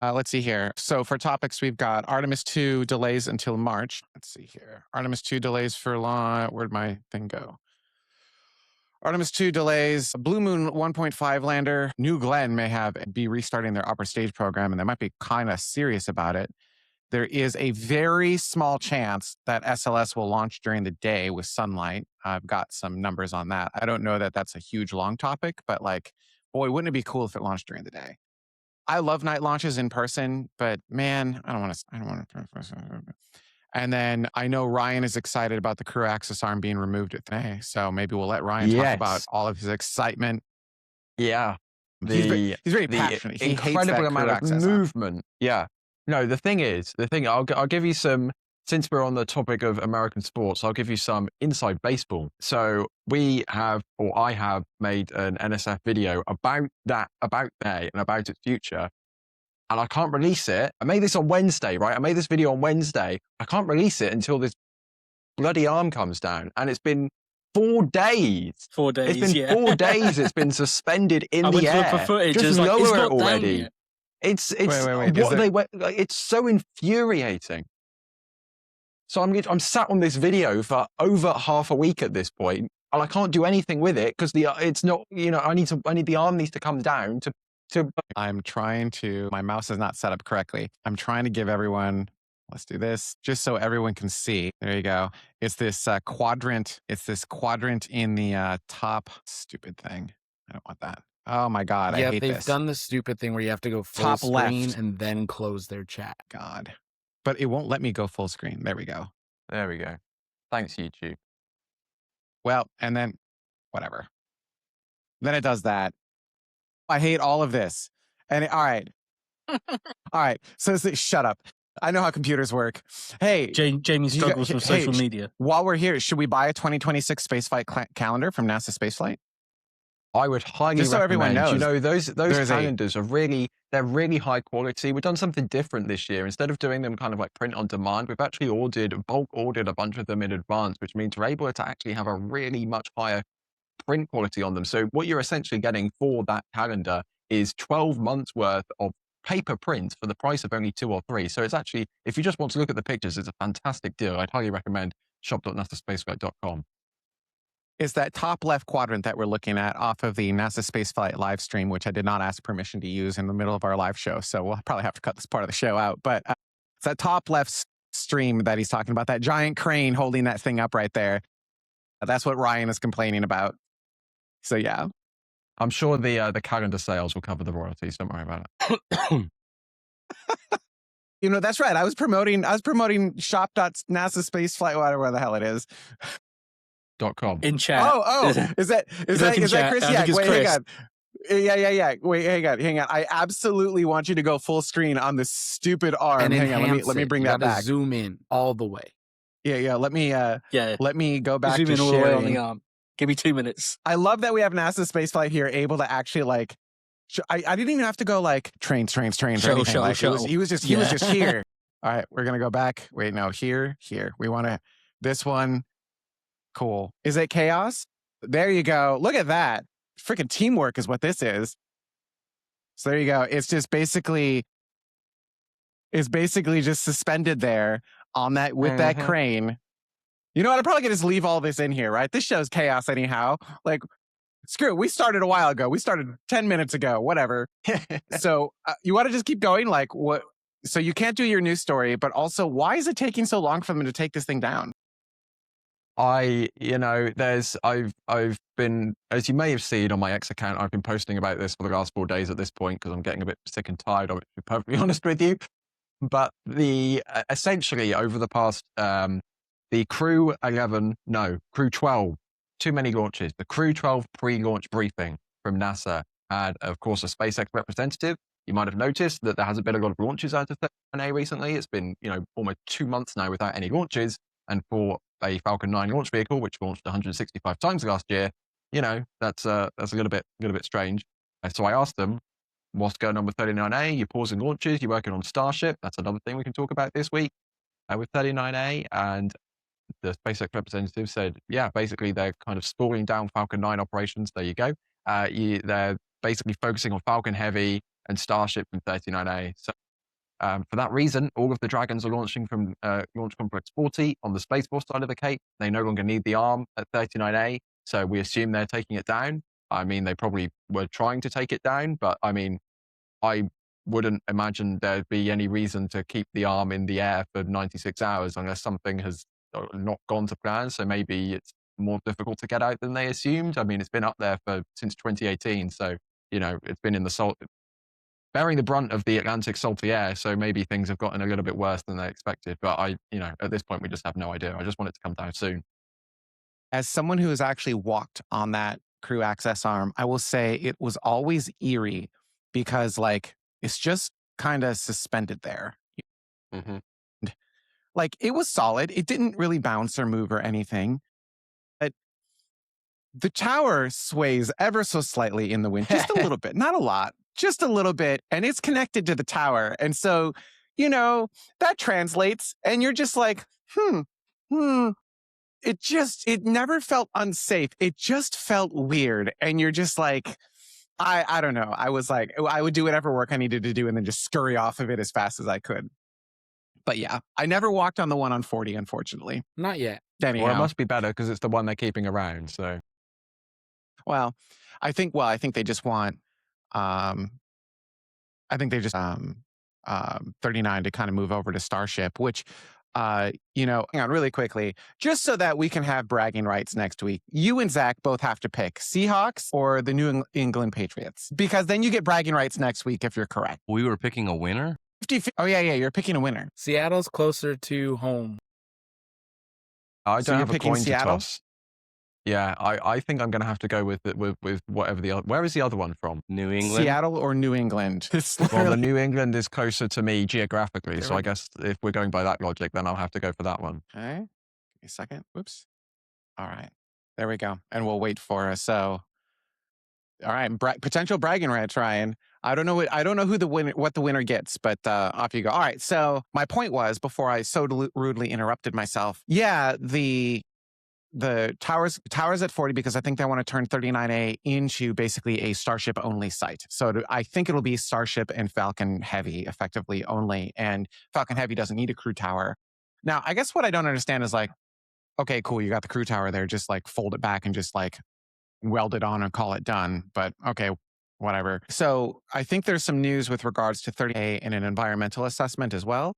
Let's see here. So for topics, we've got Artemis 2 delays until March. Let's see here. Artemis 2 delays for launch. Where'd my thing go? Artemis 2 delays. Blue Moon 1.5 lander. New Glenn may be restarting their upper stage program, and they might be kind of serious about it. There is a very small chance that SLS will launch during the day with sunlight. I've got some numbers on that. I don't know that that's a huge long topic, but like, boy, wouldn't it be cool if it launched during the day? I love night launches in person, but man, I don't want to. And then I know Ryan is excited about the crew access arm being removed at today. So maybe we'll let Ryan talk about all of his excitement. Yeah. He's very passionate. He incredible amount of movement. Yeah. No, I'll give you some, since we're on the topic of American sports, I'll give you some inside baseball. So I have made an NSF video about there and about its future. And I can't release it. I made this on Wednesday, right? I made this video on Wednesday. I can't release it until this bloody arm comes down. And it's been 4 days. 4 days, It's been 4 days. It's been suspended in the air. I went to look for footage. Just like, lower it's it already. It's wait. It's so infuriating. So I'm sat on this video for over half a week at this point, and I can't do anything with it because it's not, I need the arm needs to come down to. I'm trying to, my mouse is not set up correctly. I'm trying to give everyone, let's do this, just so everyone can see. There you go. It's this quadrant. It's this quadrant in the top. Stupid thing. I don't want that. Oh my God, I hate this. They've done the stupid thing where you have to go full Top screen left. and then close their chat. God. But it won't let me go full screen. There we go. There we go. Thanks, YouTube. Well, and then whatever. Then it does that. I hate all of this. And all right. All right. So shut up. I know how computers work. Hey. Jamie struggles with social media. While we're here, should we buy a 2026 spaceflight calendar from NASA Spaceflight? I would highly Just so recommend. everyone knows. Those calendars are they're really high quality. We've done something different this year. Instead of doing them kind of like print on demand, we've actually bulk ordered a bunch of them in advance, which means we're able to actually have a really much higher print quality on them. So what you're essentially getting for that calendar is 12 months worth of paper prints for the price of only 2 or 3. So it's actually, if you just want to look at the pictures, it's a fantastic deal. I'd highly recommend shop.nasaspaceflight.com. Is that top left quadrant that we're looking at off of the NASA Spaceflight live stream, which I did not ask permission to use in the middle of our live show. So we'll probably have to cut this part of the show out. But it's that top left stream that he's talking about, that giant crane holding that thing up right there. That's what Ryan is complaining about. So yeah. I'm sure the calendar sales will cover the royalties. Don't worry about it. That's right. I was promoting shop.nasaspaceflight, whatever the hell it is. .com. In chat. Oh, is that Chris? Yeah, wait, Chris. hang on. Yeah. Wait, hang on. I absolutely want you to go full screen on this stupid arm. And hang on, let me bring that back. Zoom in all the way. Yeah. Let me go back zoom to in all sharing. the way on the arm. Give me 2 minutes. I love that we have NASA Spaceflight here, able to actually like. I didn't even have to go like trains. Or anything. He was just here. All right, we're gonna go back. Wait, no, here. We want to this one. Cool. Is it chaos? There you go. Look at that. Freaking teamwork is what this is. So there you go. It's basically just suspended there on that with that crane. You know what? I'm probably gonna just leave all this in here, right? This show's chaos anyhow. Like, screw it. We started a while ago. We started 10 minutes ago. Whatever. So you want to just keep going? Like what? So you can't do your news story, but also, why is it taking so long for them to take this thing down? I've been, as you may have seen on my X account, I've been posting about this for the last 4 days at this point because I'm getting a bit sick and tired of it, to be perfectly honest with you. But essentially over the past, the Crew 12, too many launches. The Crew 12 pre-launch briefing from NASA had, of course, a SpaceX representative. You might have noticed that there hasn't been a lot of launches out of 39A recently. It's been, almost 2 months now without any launches. And for a Falcon 9 launch vehicle, which launched 165 times last year, that's a little bit strange. So I asked them, what's going on with 39A? You're pausing launches. You're working on Starship. That's another thing we can talk about this week with 39A. And the SpaceX representative said, yeah, basically they're kind of stalling down Falcon 9 operations. There you go. They're basically focusing on Falcon Heavy and Starship from 39A. So For that reason, all of the Dragons are launching from Launch Complex 40 on the Space Force side of the Cape. They no longer need the arm at 39A, so we assume they're taking it down. I mean, they probably were trying to take it down, but I mean, I wouldn't imagine there'd be any reason to keep the arm in the air for 96 hours unless something has not gone to plan. So maybe it's more difficult to get out than they assumed. I mean, it's been up there since 2018, so it's been in the salt, bearing the brunt of the Atlantic salty air. So maybe things have gotten a little bit worse than they expected. But at this point, we just have no idea. I just want it to come down soon. As someone who has actually walked on that crew access arm, I will say it was always eerie because it's just kind of suspended there. Mm-hmm. It was solid. It didn't really bounce or move or anything. But the tower sways ever so slightly in the wind, just a little bit, not a lot, just a little bit. And it's connected to the tower. And so, that translates. And you're just like, it never felt unsafe. It just felt weird. And you're just like, I don't know. I was like, I would do whatever work I needed to do and then just scurry off of it as fast as I could. But yeah, I never walked on the one on 40, unfortunately. Not yet. Anyhow. Well, it must be better because it's the one they're keeping around. So, well, I think they just want, I think they just 39 to kind of move over to Starship, which, hang on really quickly, just so that we can have bragging rights next week. You and Zach both have to pick Seahawks or the New England Patriots, because then you get bragging rights next week if you're correct. We were picking a winner? Oh, yeah, you're picking a winner. Seattle's closer to home. I So don't you're have a picking coin to Seattle? toss. Yeah, I think I'm going to have to go with whatever the other. Where is the other one from? New England? Seattle or New England? Well, the New England is closer to me geographically, so I guess if we're going by that logic, then I'll have to go for that one. Okay, give me a second. Whoops. All right, there we go. And we'll wait for us. So, all right, potential bragging rights, Ryan. I don't know what the winner gets, but off you go. All right. So my point was, before I so rudely interrupted myself, yeah, the towers at 40, because I think they want to turn 39A into basically a Starship only site. So I think it'll be Starship and Falcon Heavy effectively only, and Falcon Heavy doesn't need a crew tower. Now, I guess what I don't understand is okay, cool, you got the crew tower there, just fold it back and just weld it on and call it done. But okay, whatever. So I think there's some news with regards to 30A and an environmental assessment as well.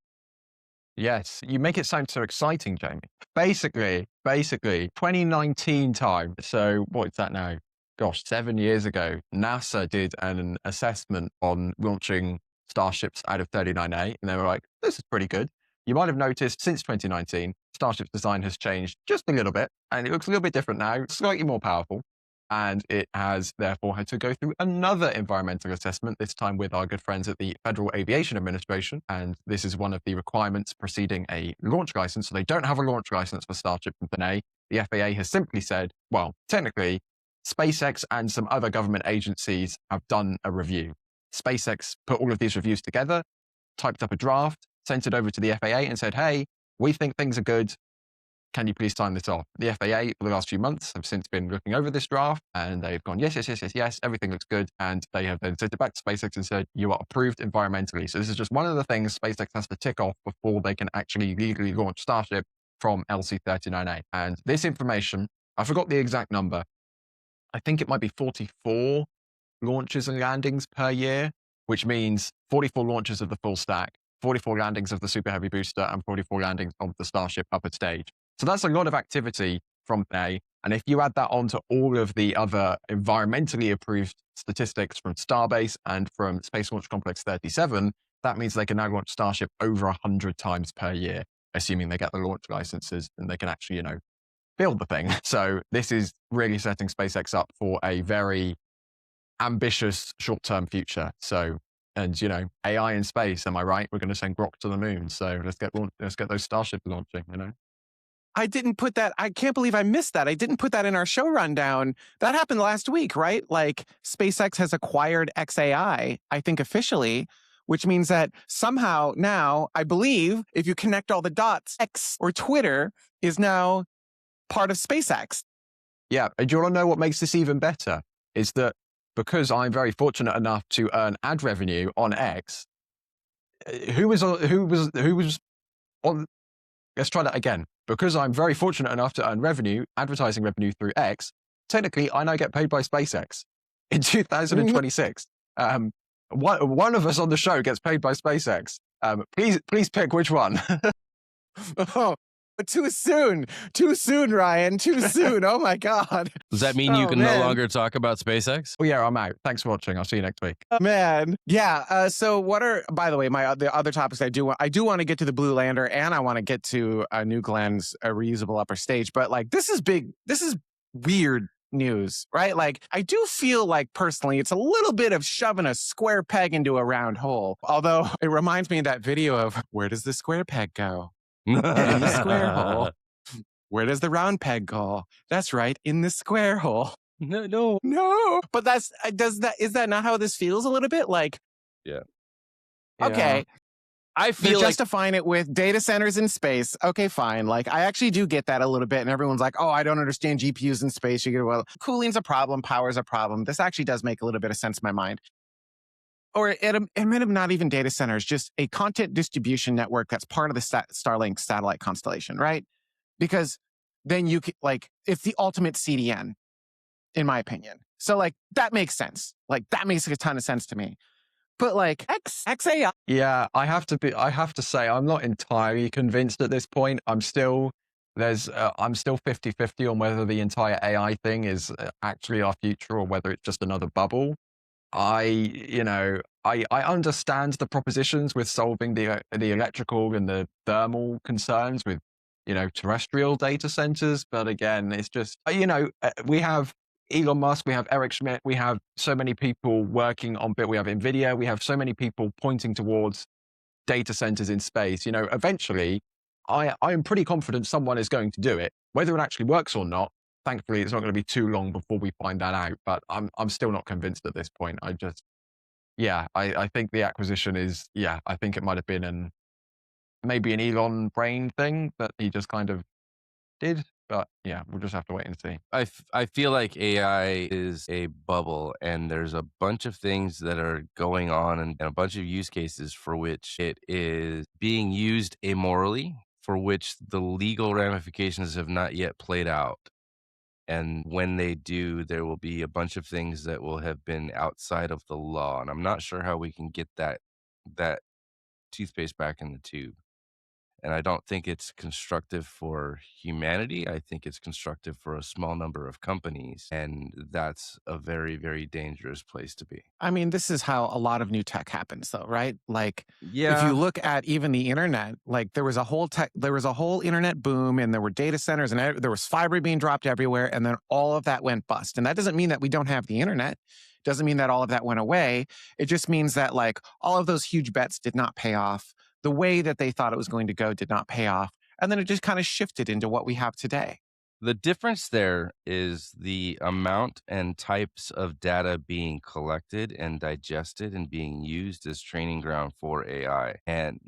Yes, you make it sound so exciting, Jamie. Basically, 2019 time. So what is that now? Gosh, 7 years ago, NASA did an assessment on launching Starships out of 39A, and they were like, this is pretty good. You might have noticed since 2019, Starship's design has changed just a little bit, and it looks a little bit different now, slightly more powerful. And it has therefore had to go through another environmental assessment, this time with our good friends at the Federal Aviation Administration. And this is one of the requirements preceding a launch license. So they don't have a launch license for Starship and Panay. The FAA has simply said, well, technically, SpaceX and some other government agencies have done a review. SpaceX put all of these reviews together, typed up a draft, sent it over to the FAA and said, hey, we think things are good. Can you please sign this off? The FAA, for the last few months, have since been looking over this draft, and they've gone, yes, everything looks good. And they have then sent it back to SpaceX and said, you are approved environmentally. So this is just one of the things SpaceX has to tick off before they can actually legally launch Starship from LC-39A. And this information, I forgot the exact number. I think it might be 44 launches and landings per year, which means 44 launches of the full stack, 44 landings of the Super Heavy booster, and 44 landings of the Starship upper stage. So that's a lot of activity from A. And if you add that on to all of the other environmentally approved statistics from Starbase and from Space Launch Complex 37, that means they can now launch Starship over 100 times per year, assuming they get the launch licenses and they can actually, build the thing. So this is really setting SpaceX up for a very ambitious short-term future. So, and AI in space, am I right? We're going to send Grok to the moon. So let's get those Starships launching, I didn't put that. I can't believe I missed that. I didn't put that in our show rundown. That happened last week, right? SpaceX has acquired xAI, I think officially, which means that somehow now, I believe, if you connect all the dots, X or Twitter is now part of SpaceX. Yeah. And do you want to know what makes this even better? Is that because I'm very fortunate enough to earn ad revenue on X, who was on? Let's try that again. Because I'm very fortunate enough to earn advertising revenue through X. Technically, I now get paid by SpaceX in 2026. One of us on the show gets paid by SpaceX. Please pick which one. Oh, too soon, Ryan, too soon. Oh my God. Does that mean you can no longer talk about SpaceX? Well, yeah, I'm out. Thanks for watching. I'll see you next week. Man, yeah. So, what are, by the way, the other topics I do want to get to the Blue Lander, and I want to get to New Glen's reusable upper stage. But like, this is big. This is weird news, right? Like, I do feel like personally, it's a little bit of shoving a square peg into a round hole. Although it reminds me of that video of where does the square peg go? In the square hole. Where does the round peg go? That's right, in the square hole. No. But is that not how this feels a little bit? Like, yeah. Okay. I feel they're like justifying it with data centers in space. Okay, fine. Like, I actually do get that a little bit. And everyone's like, oh, I don't understand GPUs in space. You get, well, cooling's a problem, power's a problem. This actually does make a little bit of sense in my mind. Or it might have not even data centers, just a content distribution network that's part of the Starlink satellite constellation, right? Because then you could, like, it's the ultimate CDN, in my opinion. So, like, that makes sense. Like, that makes a ton of sense to me. But like xAI. Yeah, I have to say, I'm not entirely convinced at this point. I'm still 50-50 on whether the entire AI thing is actually our future or whether it's just another bubble. I understand the propositions with solving the electrical and the thermal concerns with, terrestrial data centers. But again, it's just, we have Elon Musk, we have Eric Schmidt, we have so many people working on we have NVIDIA, we have so many people pointing towards data centers in space. Eventually, I am pretty confident someone is going to do it. Whether it actually works or not, thankfully, it's not going to be too long before we find that out. But I'm still not convinced at this point. I think the acquisition is, I think it might have been maybe an Elon brain thing that he just kind of did. But yeah, we'll just have to wait and see. I feel like AI is a bubble, and there's a bunch of things that are going on and a bunch of use cases for which it is being used immorally, for which the legal ramifications have not yet played out. And when they do, there will be a bunch of things that will have been outside of the law. And I'm not sure how we can get that toothpaste back in the tube. And I don't think it's constructive for humanity. I think it's constructive for a small number of companies. And that's a very, very dangerous place to be. I mean, this is how a lot of new tech happens, though, right? Like, yeah. If you look at even the internet, like there was a whole internet boom, and there were data centers, and there was fiber being dropped everywhere, and then all of that went bust. And that doesn't mean that we don't have the internet. Doesn't mean that all of that went away. It just means that like all of those huge bets did not pay off. The way that they thought it was going to go did not pay off. And then it just kind of shifted into what we have today. The difference there is the amount and types of data being collected and digested and being used as training ground for AI. And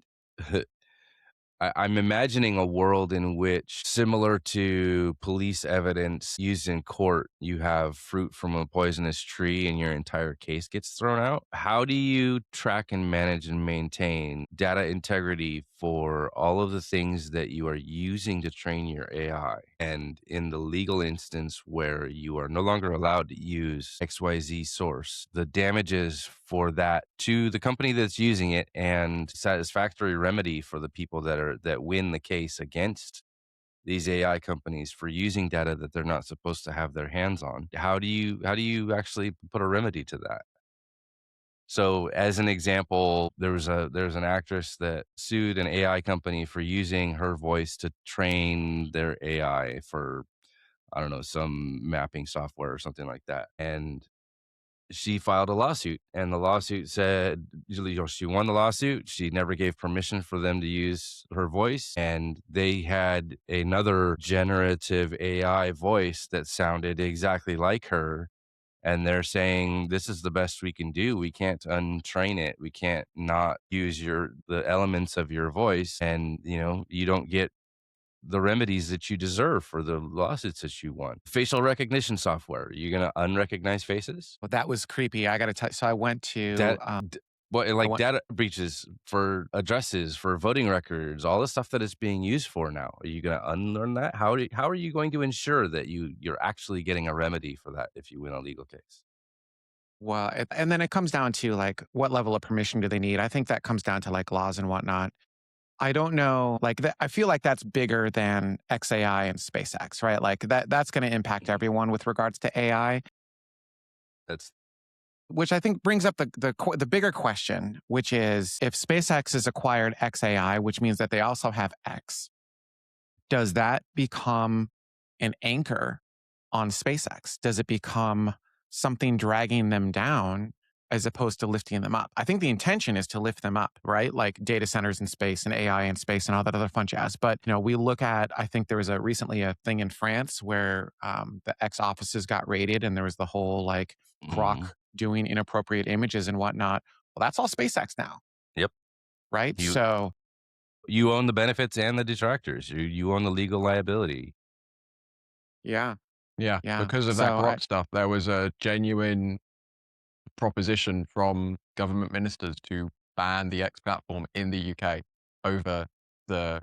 I'm imagining a world in which, similar to police evidence used in court, you have fruit from a poisonous tree and your entire case gets thrown out. How do you track and manage and maintain data integrity for all of the things that you are using to train your AI? And in the legal instance where you are no longer allowed to use XYZ source, the damages for that to the company that's using it and satisfactory remedy for the people that win the case against these AI companies for using data that they're not supposed to have their hands on. How do you actually put a remedy to that? So as an example, there's an actress that sued an AI company for using her voice to train their AI for, I don't know, some mapping software or something like that. And she filed a lawsuit, and the lawsuit said she won the lawsuit. She never gave permission for them to use her voice. And they had another generative AI voice that sounded exactly like her. And they're saying, this is the best we can do. We can't untrain it. We can't not use the elements of your voice. And, you don't get the remedies that you deserve for the lawsuits that you won. Facial recognition software. You're going to unrecognize faces? Well, that was creepy. I got to tell you. So I went to... Well, and I like want, data breaches for addresses, for voting records, all the stuff that it's being used for now. Are you going to unlearn that? How are you going to ensure that you're actually getting a remedy for that if you win a legal case? well, and then it comes down to like what level of permission do they need? I think that comes down to like laws and whatnot. I don't know, like that. I feel like that's bigger than xAI and SpaceX, right? Like that's going to impact Mhm. everyone with regards to AI, That's which I think brings up the bigger question, which is if SpaceX has acquired xAI, which means that they also have X, does that become an anchor on SpaceX? Does it become something dragging them down as opposed to lifting them up? I think the intention is to lift them up, right? Like data centers in space and AI in space and all that other fun jazz. But we look at, I think there was recently a thing in France where the X offices got raided, and there was the whole like Grok mhm. doing inappropriate images and whatnot. Well, that's all SpaceX now, Yep. right? You So you own the benefits and the detractors. You own the legal liability. yeah, Yeah, yeah. because of that So Grok stuff, there was a genuine proposition from government ministers to ban the X platform in the UK over the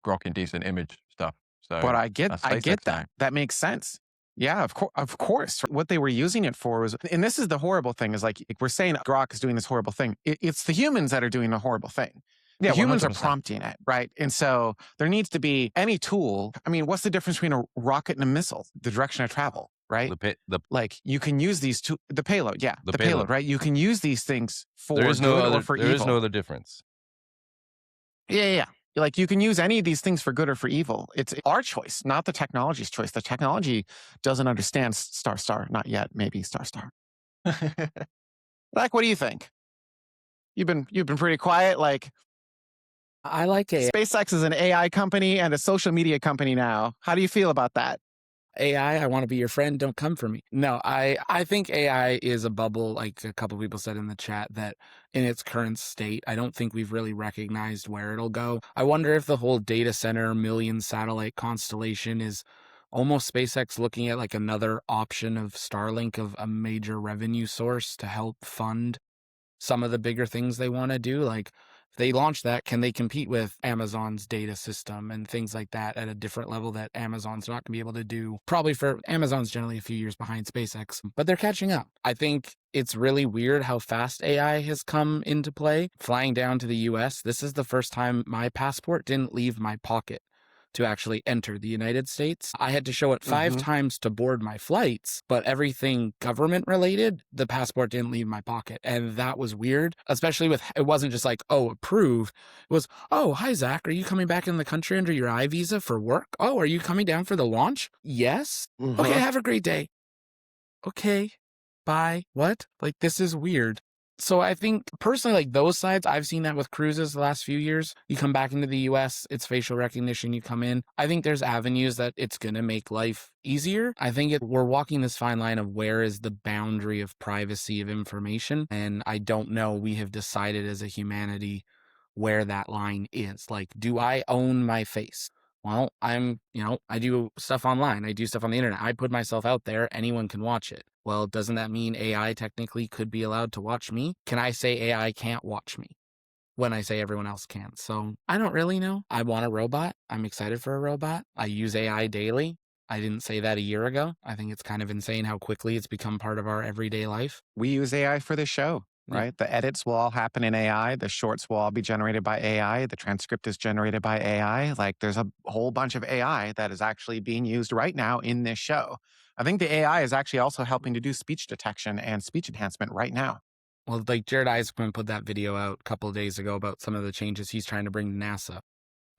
Grok indecent image stuff. But So that's I SpaceX get now. that. That makes sense. Yeah, of course. What they were using it for was, and this is the horrible thing, is like we're saying Grok is doing this horrible thing. It's the humans that are doing the horrible thing. The Yeah, humans are 100%. prompting it, right? And so there needs to be any tool. I mean, what's the difference between a rocket and a missile? The direction of travel, right? The pay, Like you can use these two, the payload, yeah, the the payload, payload. right? You can use these things There for is no good or other for there is no evil. other difference. Yeah, yeah, yeah. Like you can use any of these things for good or for evil. It's our choice, not the technology's choice. The technology doesn't understand star star, not yet. Maybe star star. Like, what do you think? You've been pretty quiet. Like I like AI. SpaceX is an AI company and a social media company now. How do you feel about that? I want to be your friend. Don't come for me. No, I think AI is a bubble, like a couple people said in the chat, that in its current state, I don't think we've really recognized where it'll go. I wonder if the whole data center million satellite constellation is almost SpaceX looking at like another option of Starlink, of a major revenue source to help fund some of the bigger things they want to do. Like if they launch that, can they compete with Amazon's data system and things like that at a different level that Amazon's not going to be able to do? Probably for Amazon's generally a few years behind SpaceX, but they're catching up. I think it's really weird how fast AI has come into play. Flying down to the US, this is the first time my passport didn't leave my pocket to actually enter the United States. I had to show it 5 times to board my flights, but everything government related, the passport didn't leave my pocket. And that was weird, especially with, it wasn't just like, oh, approved. It was, oh, hi, Zach, are you coming back in the country under your I visa for work? Oh, are you coming down for the launch? Yes. Okay, have a great day. Okay, bye. What? Like, this is weird. So I think personally, like those sides, I've seen that with cruises the last few years. You come back into the US, it's facial recognition, you come in. I think there's avenues that it's going to make life easier. I think we're walking this fine line of where is the boundary of privacy of information. And I don't know, we have decided as a humanity where that line is. Like, do I own my face? Well, I do stuff online. I do stuff on the internet. I put myself out there. Anyone can watch it. Well, doesn't that mean AI technically could be allowed to watch me? Can I say AI can't watch me when I say everyone else can? So I don't really know. I want a robot. I'm excited for a robot. I use AI daily. I didn't say that a year ago. I think it's kind of insane how quickly it's become part of our everyday life. We use AI for this show, Yeah. right? The edits will all happen in AI. The shorts will all be generated by AI. The transcript is generated by AI. Like there's a whole bunch of AI that is actually being used right now in this show. I think the AI is actually also helping to do speech detection and speech enhancement right now. Well, like Jared Isaacman put that video out a couple of days ago about some of the changes he's trying to bring to NASA.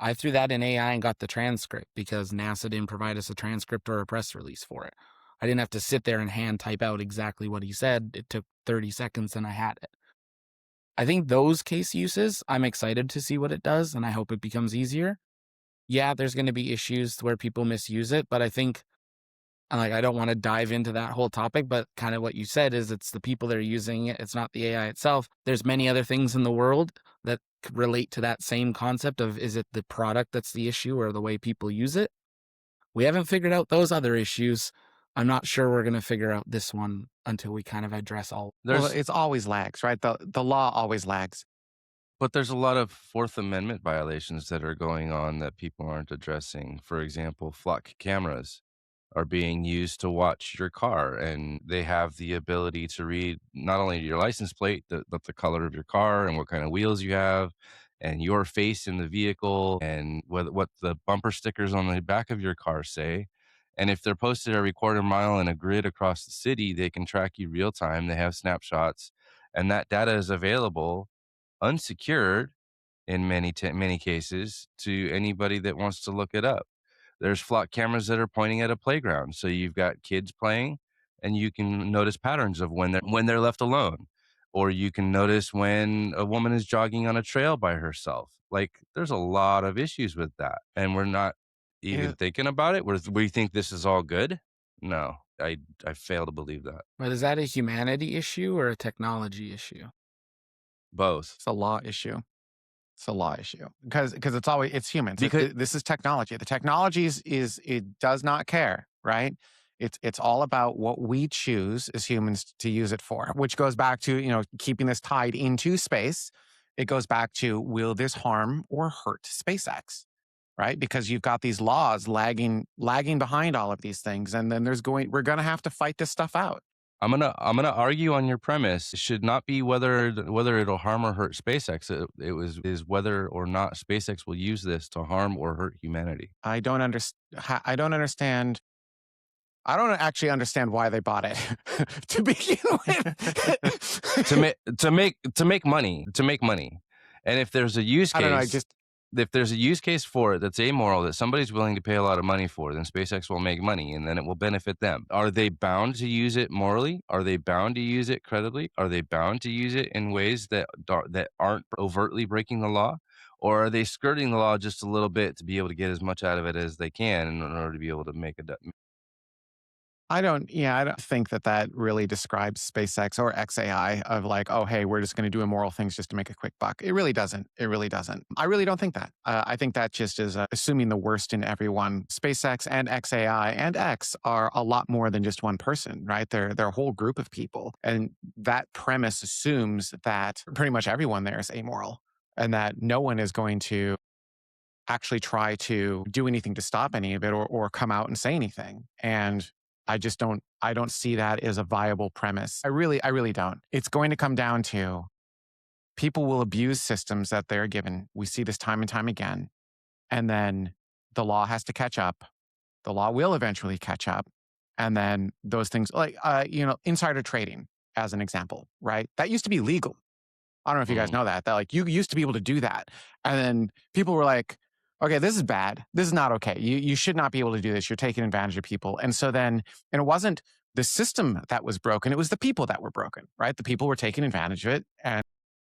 I threw that in AI and got the transcript because NASA didn't provide us a transcript or a press release for it. I didn't have to sit there and hand type out exactly what he said. It took 30 seconds and I had it. I think those case uses, I'm excited to see what it does and I hope it becomes easier. Yeah, there's going to be issues where people misuse it, but I think, like, I don't want to dive into that whole topic, but kind of what you said is it's the people that are using it. It's not the AI itself. There's many other things in the world that could relate to that same concept of, is it the product that's the issue or the way people use it? We haven't figured out those other issues. I'm not sure we're going to figure out this one until we kind of address all. Well, There's it's always lags, right? The law always lags. But there's a lot of Fourth Amendment violations that are going on that people aren't addressing. For example, flock cameras are being used to watch your car, and they have the ability to read not only your license plate, but the color of your car and what kind of wheels you have, and your face in the vehicle, and what the bumper stickers on the back of your car say. And if they're posted every quarter mile in a grid across the city, they can track you real time. They have snapshots, and that data is available unsecured in many cases to anybody that wants to look it up. There's flock cameras that are pointing at a playground, so you've got kids playing, and you can notice patterns of when they're left alone, or you can notice when a woman is jogging on a trail by herself. Like, there's a lot of issues with that, and we're not even It- thinking about it. We think this is all good. No, I fail to believe that. But is that a humanity issue or a technology issue? Both. It's a law issue. It's a law issue because it's humans. Because This is technology. The technology is it does not care, right? It's all about what we choose as humans to use it for, which goes back to keeping this tied into space. It goes back to, will this harm or hurt SpaceX, right? Because you've got these laws lagging behind all of these things, and then we're gonna have to fight this stuff out. I'm gonna argue on your premise. It should not be whether it'll harm or hurt SpaceX. Is whether or not SpaceX will use this to harm or hurt humanity. I don't understand. I don't understand. I don't actually understand why they bought it to begin with. To make money. And if there's a use I don't know. case, if there's a use case for it that's amoral, that somebody's willing to pay a lot of money for, then SpaceX will make money, and then it will benefit them. Are they bound to use it morally? Are they bound to use it credibly? Are they bound to use it in ways that aren't overtly breaking the law? Or are they skirting the law just a little bit to be able to get as much out of it as they can in order to be able to make a I don't think that really describes SpaceX or xAI of like, oh, hey, we're just going to do immoral things just to make a quick buck. It really doesn't. I really don't think that. I think that just is assuming the worst in everyone. SpaceX and xAI and X are a lot more than just one person, right? They're a whole group of people. And that premise assumes that pretty much everyone there is amoral and that no one is going to actually try to do anything to stop any of it or come out and say anything. And I don't see that as a viable premise. I really don't. It's going to come down to people will abuse systems that they're given. We see this time and time again. And then the law has to catch up. The law will eventually catch up. And then those things like, insider trading as an example, right? That used to be legal. I don't know if you guys know that like you used to be able to do that. And then people were like, okay, this is bad. This is not okay. You should not be able to do this. You're taking advantage of people. And so then, and it wasn't the system that was broken. It was the people that were broken, right? The people were taking advantage of it. And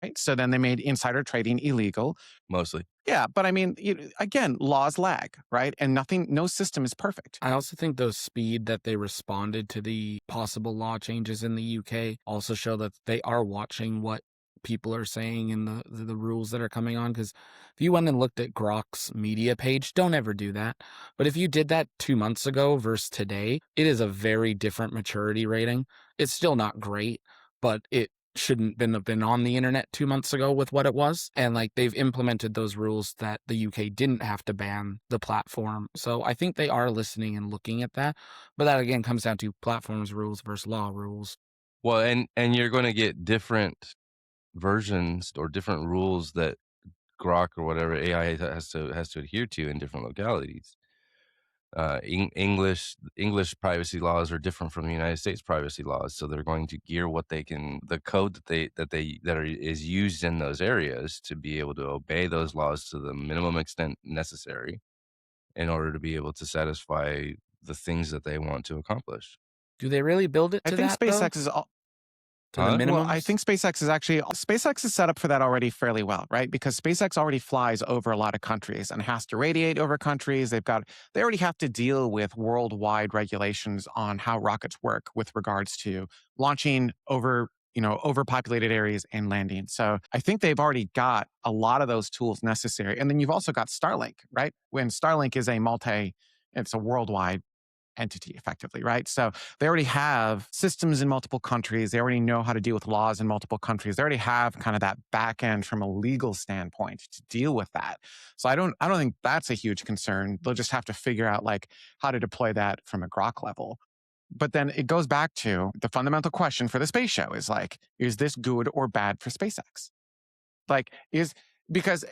right. So then they made insider trading illegal. mostly. Yeah. But I mean, again, laws lag, right? And no system is perfect. I also think the speed that they responded to the possible law changes in the UK also show that they are watching what people are saying and the rules that are coming on. Because if you went and looked at Grok's media page, don't ever do that. But if you did that 2 months ago versus today, it is a very different maturity rating. It's still not great, but it shouldn't have been on the internet 2 months ago with what it was. And like they've implemented those rules that the UK didn't have to ban the platform. So I think they are listening and looking at that. But that again comes down to platforms rules versus law rules. Well, and you're going to get different versions or different rules that Grok or whatever AI has to adhere to in different localities. English privacy laws are different from the United States privacy laws, so they're going to gear the code is used in those areas to be able to obey those laws to the minimum extent necessary in order to be able to satisfy the things that they want to accomplish. Do they really build it I to think that, though? SpaceX is To the Huh? minimums? Well, I think SpaceX is set up for that already fairly well, right? Because SpaceX already flies over a lot of countries and has to radiate over countries. They already have to deal with worldwide regulations on how rockets work with regards to launching over overpopulated areas and landing. So I think they've already got a lot of those tools necessary. And then you've also got Starlink, right? When Starlink is it's a worldwide entity effectively, right? So they already have systems in multiple countries. They already know how to deal with laws in multiple countries. They already have kind of that back end from a legal standpoint to deal with that. So I don't think that's a huge concern. They'll just have to figure out like how to deploy that from a grok level. But then it goes back to the fundamental question for the space show is like, is this good or bad for SpaceX? Like, because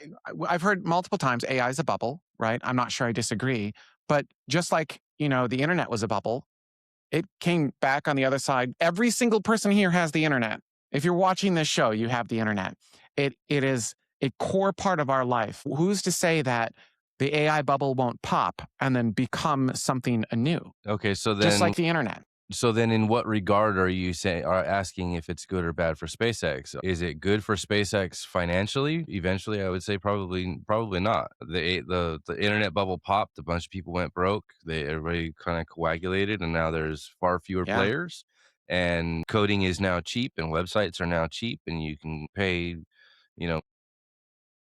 I've heard multiple times AI is a bubble, right? I'm not sure I disagree. But just like, the internet was a bubble, it came back on the other side. Every single person here has the internet. If you're watching this show, you have the internet. It is a core part of our life. Who's to say that the AI bubble won't pop and then become something anew, Okay, just like the internet? so then in what regard are you asking if it's good or bad for SpaceX? Is it good for SpaceX financially? Eventually, I would say probably not. The internet bubble popped, a bunch of people went broke, everybody kind of coagulated, and now there's far fewer Yeah. players. And coding is now cheap, and websites are now cheap, and you can pay, you know,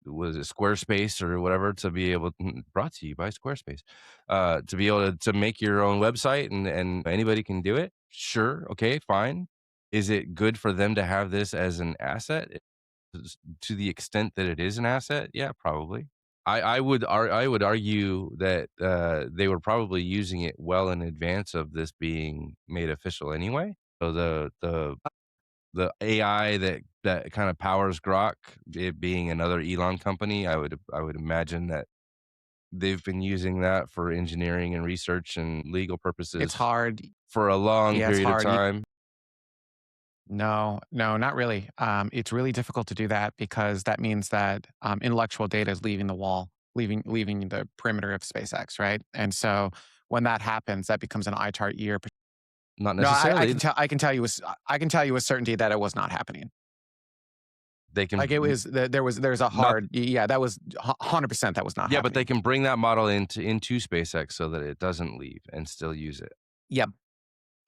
was it Squarespace or whatever to be able brought to you by Squarespace, to be able to make your own website and anybody can do it. Sure. Okay, fine. Is it good for them to have this as an asset to the extent that it is an asset? Yeah, probably. I would argue that they were probably using it well in advance of this being made official anyway. So the AI that kind of powers Grok, it being another Elon company, I would imagine that they've been using that for engineering and research and legal It's purposes hard. for a long Yeah, it's period of hard. time. No, not really. It's really difficult to do that because that means that intellectual data is leaving the wall, leaving the perimeter of SpaceX, right? And so when that happens, that becomes an ITAR year. Not No, I necessarily. can tell. I can tell you with certainty that it was not happening. They can Like it was. There's a not hard. Yeah, that was 100%. That was not yeah, but they happening. can bring that model into SpaceX so that it doesn't leave and still use it. Yeah.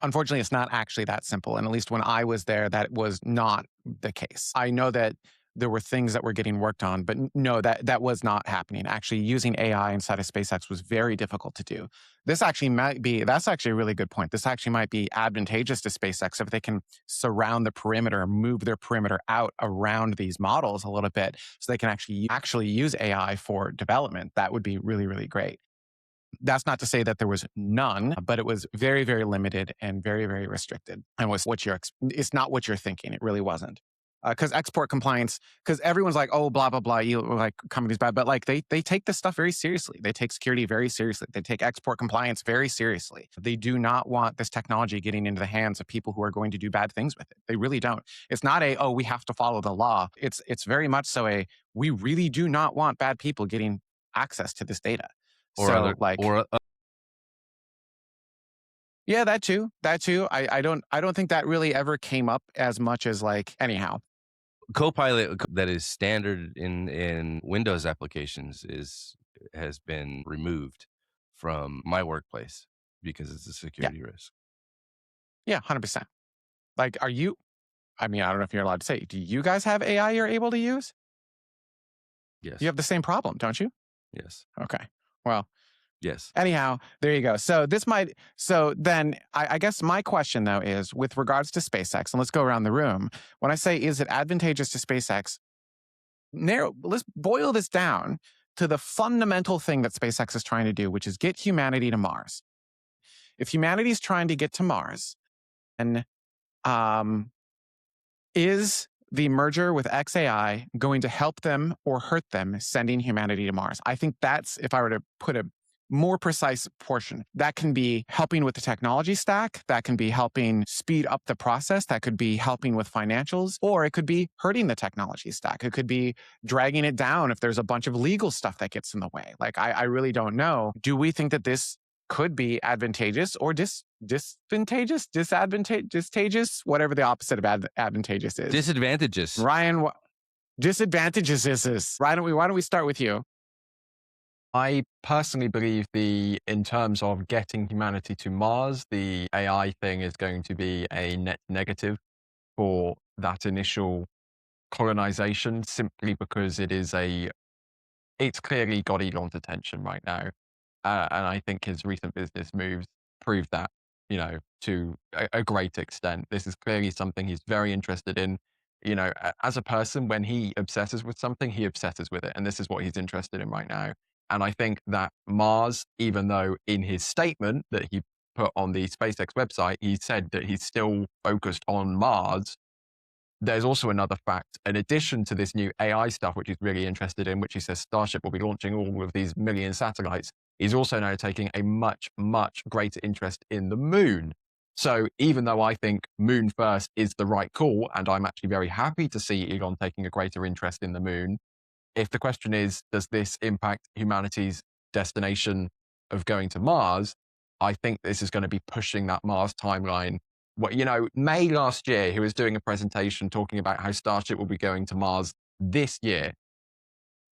Unfortunately, it's not actually that simple. And at least when I was there, that was not the case. I know that there were things that were getting worked on, but no, that was not happening. Actually, using AI inside of SpaceX was very difficult to do. That's actually a really good point. This actually might be advantageous to SpaceX if they can surround the perimeter, move their perimeter out around these models a little bit so they can actually use AI for development. That would be really, really great. That's not to say that there was none, but it was very, very limited and very, very restricted. And it's not what you're thinking. It really wasn't. Because export compliance, because everyone's like, oh, blah, blah, blah, you like companies bad, but like they take this stuff very seriously. They take security very seriously. They take export compliance very seriously. They do not want this technology getting into the hands of people who are going to do bad things with it. They really don't. It's not we have to follow the law. It's very much so we really do not want bad people getting access to this data. Or So other like, or yeah, that too. I don't think that really ever came up as much as like anyhow. Copilot that is standard in Windows applications has been removed from my workplace because it's a Yeah, security risk. yeah, 100%. Like, I don't know if you're allowed to say, do you guys have AI you're able to use? You Yes. have the same problem, don't you? Yes. Okay. Well, Yes. anyhow, there you go. So then I guess my question though is with regards to SpaceX, and let's go around the room. When I say, is it advantageous to SpaceX? Let's boil this down to the fundamental thing that SpaceX is trying to do, which is get humanity to Mars. If humanity is trying to get to Mars, and is the merger with xAI going to help them or hurt them sending humanity to Mars? I think that's, if I were to put a more precise portion, that can be helping with the technology stack, that can be helping speed up the process, that could be helping with financials, or it could be hurting the technology stack. It could be dragging it down if there's a bunch of legal stuff that gets in the way. Like, I really don't know. Do we think that this could be advantageous or disadvantageous, whatever the opposite of advantageous is? Disadvantages. Ryan, disadvantages is this. Why don't we start with you? I personally believe in terms of getting humanity to Mars, the AI thing is going to be a net negative for that initial colonization, simply because it's clearly got Elon's attention right now. And I think his recent business moves proved that, to a great extent. This is clearly something he's very interested in. As a person, when he obsesses with something, he obsesses with it. And this is what he's interested in right now. And I think that Mars, even though in his statement that he put on the SpaceX website, he said that he's still focused on Mars. There's also another fact, in addition to this new AI stuff, which he's really interested in, which he says Starship will be launching all of these million satellites. He's also now taking a much, much greater interest in the moon. So even though I think moon first is the right call, and I'm actually very happy to see Elon taking a greater interest in the moon, if the question is, does this impact humanity's destination of going to Mars? I think this is going to be pushing that Mars timeline. May last year, he was doing a presentation talking about how Starship will be going to Mars this year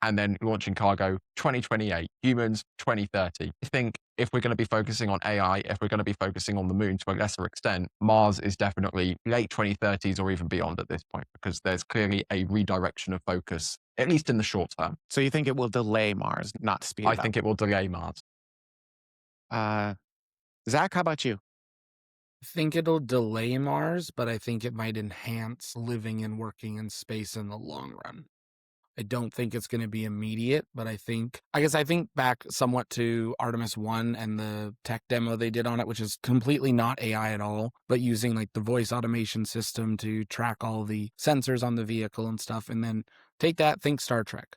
and then launching cargo 2028, humans 2030. I think if we're going to be focusing on AI, if we're going to be focusing on the moon to a lesser extent, Mars is definitely late 2030s or even beyond at this point, because there's clearly a redirection of focus, at least in the short term. So you think it will delay Mars, not speed it up? I think it will delay Mars. Zach, how about you? I think it'll delay Mars, but I think it might enhance living and working in space in the long run. I don't think it's going to be immediate, but I think back somewhat to Artemis 1 and the tech demo they did on it, which is completely not AI at all, but using like the voice automation system to track all the sensors on the vehicle and stuff. And then think Star Trek.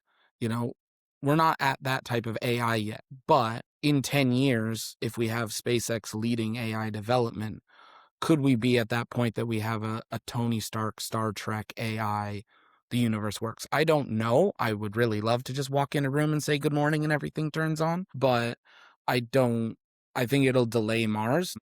We're not at that type of AI yet, but in 10 years, if we have SpaceX leading AI development, could we be at that point that we have a Tony Stark, Star Trek AI, the universe works? I don't know. I would really love to just walk in a room and say good morning and everything turns on, but I think it'll delay Mars.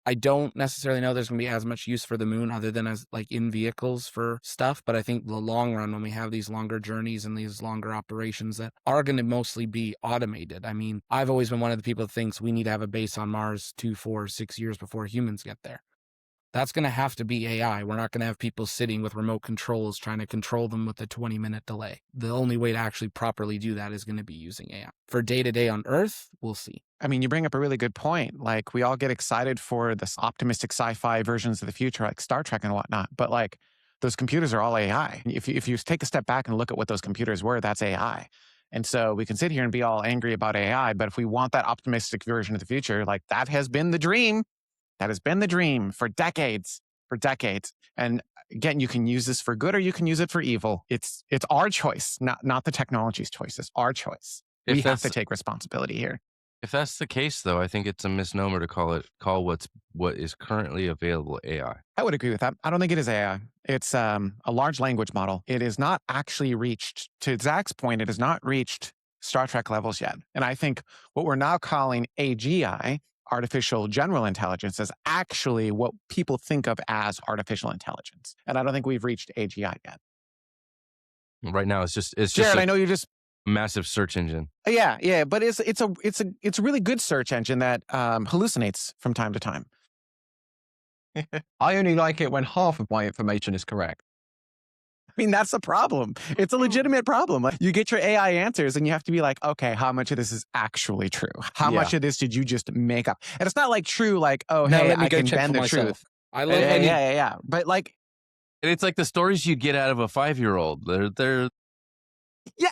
I don't necessarily know there's going to be as much use for the moon other than as like in vehicles for stuff. But I think the long run, when we have these longer journeys and these longer operations that are going to mostly be automated. I mean, I've always been one of the people that thinks we need to have a base on Mars 2, 4, 6 years before humans get there. That's going to have to be AI. We're not going to have people sitting with remote controls trying to control them with a 20-minute delay. The only way to actually properly do that is going to be using AI. For day-to-day on Earth, we'll see. I mean, you bring up a really good point. Like, we all get excited for this optimistic sci-fi versions of the future, like Star Trek and whatnot. But like, those computers are all AI. If you take a step back and look at what those computers were, that's AI. And so we can sit here and be all angry about AI, but if we want that optimistic version of the future, like that has been the dream. That has been the dream for decades. And again, you can use this for good or you can use it for evil. It's our choice, not the technology's choice. It's our choice. We have to take responsibility here. If that's the case, though, I think it's a misnomer to call what is currently available AI. I would agree with that. I don't think it is AI. It's a large language model. It is not actually reached, to Zach's point, it has not reached Star Trek levels yet. And I think what we're now calling AGI, artificial general intelligence, is actually what people think of as artificial intelligence. And I don't think we've reached AGI yet. Right now, it's just Jared, I know you just massive search engine. Yeah, but it's a really good search engine that hallucinates from time to time. I only like it when half of my information is correct. I mean, that's a problem. It's a legitimate problem. You get your AI answers and you have to be like, okay, how much of this is actually true? How much of this did you just make up? And it's not like true, like, oh, Now hey, let me I go can check bend for the myself. truth. I love Yeah. But like, And it's like the stories you get out of a 5-year-old. They're yeah.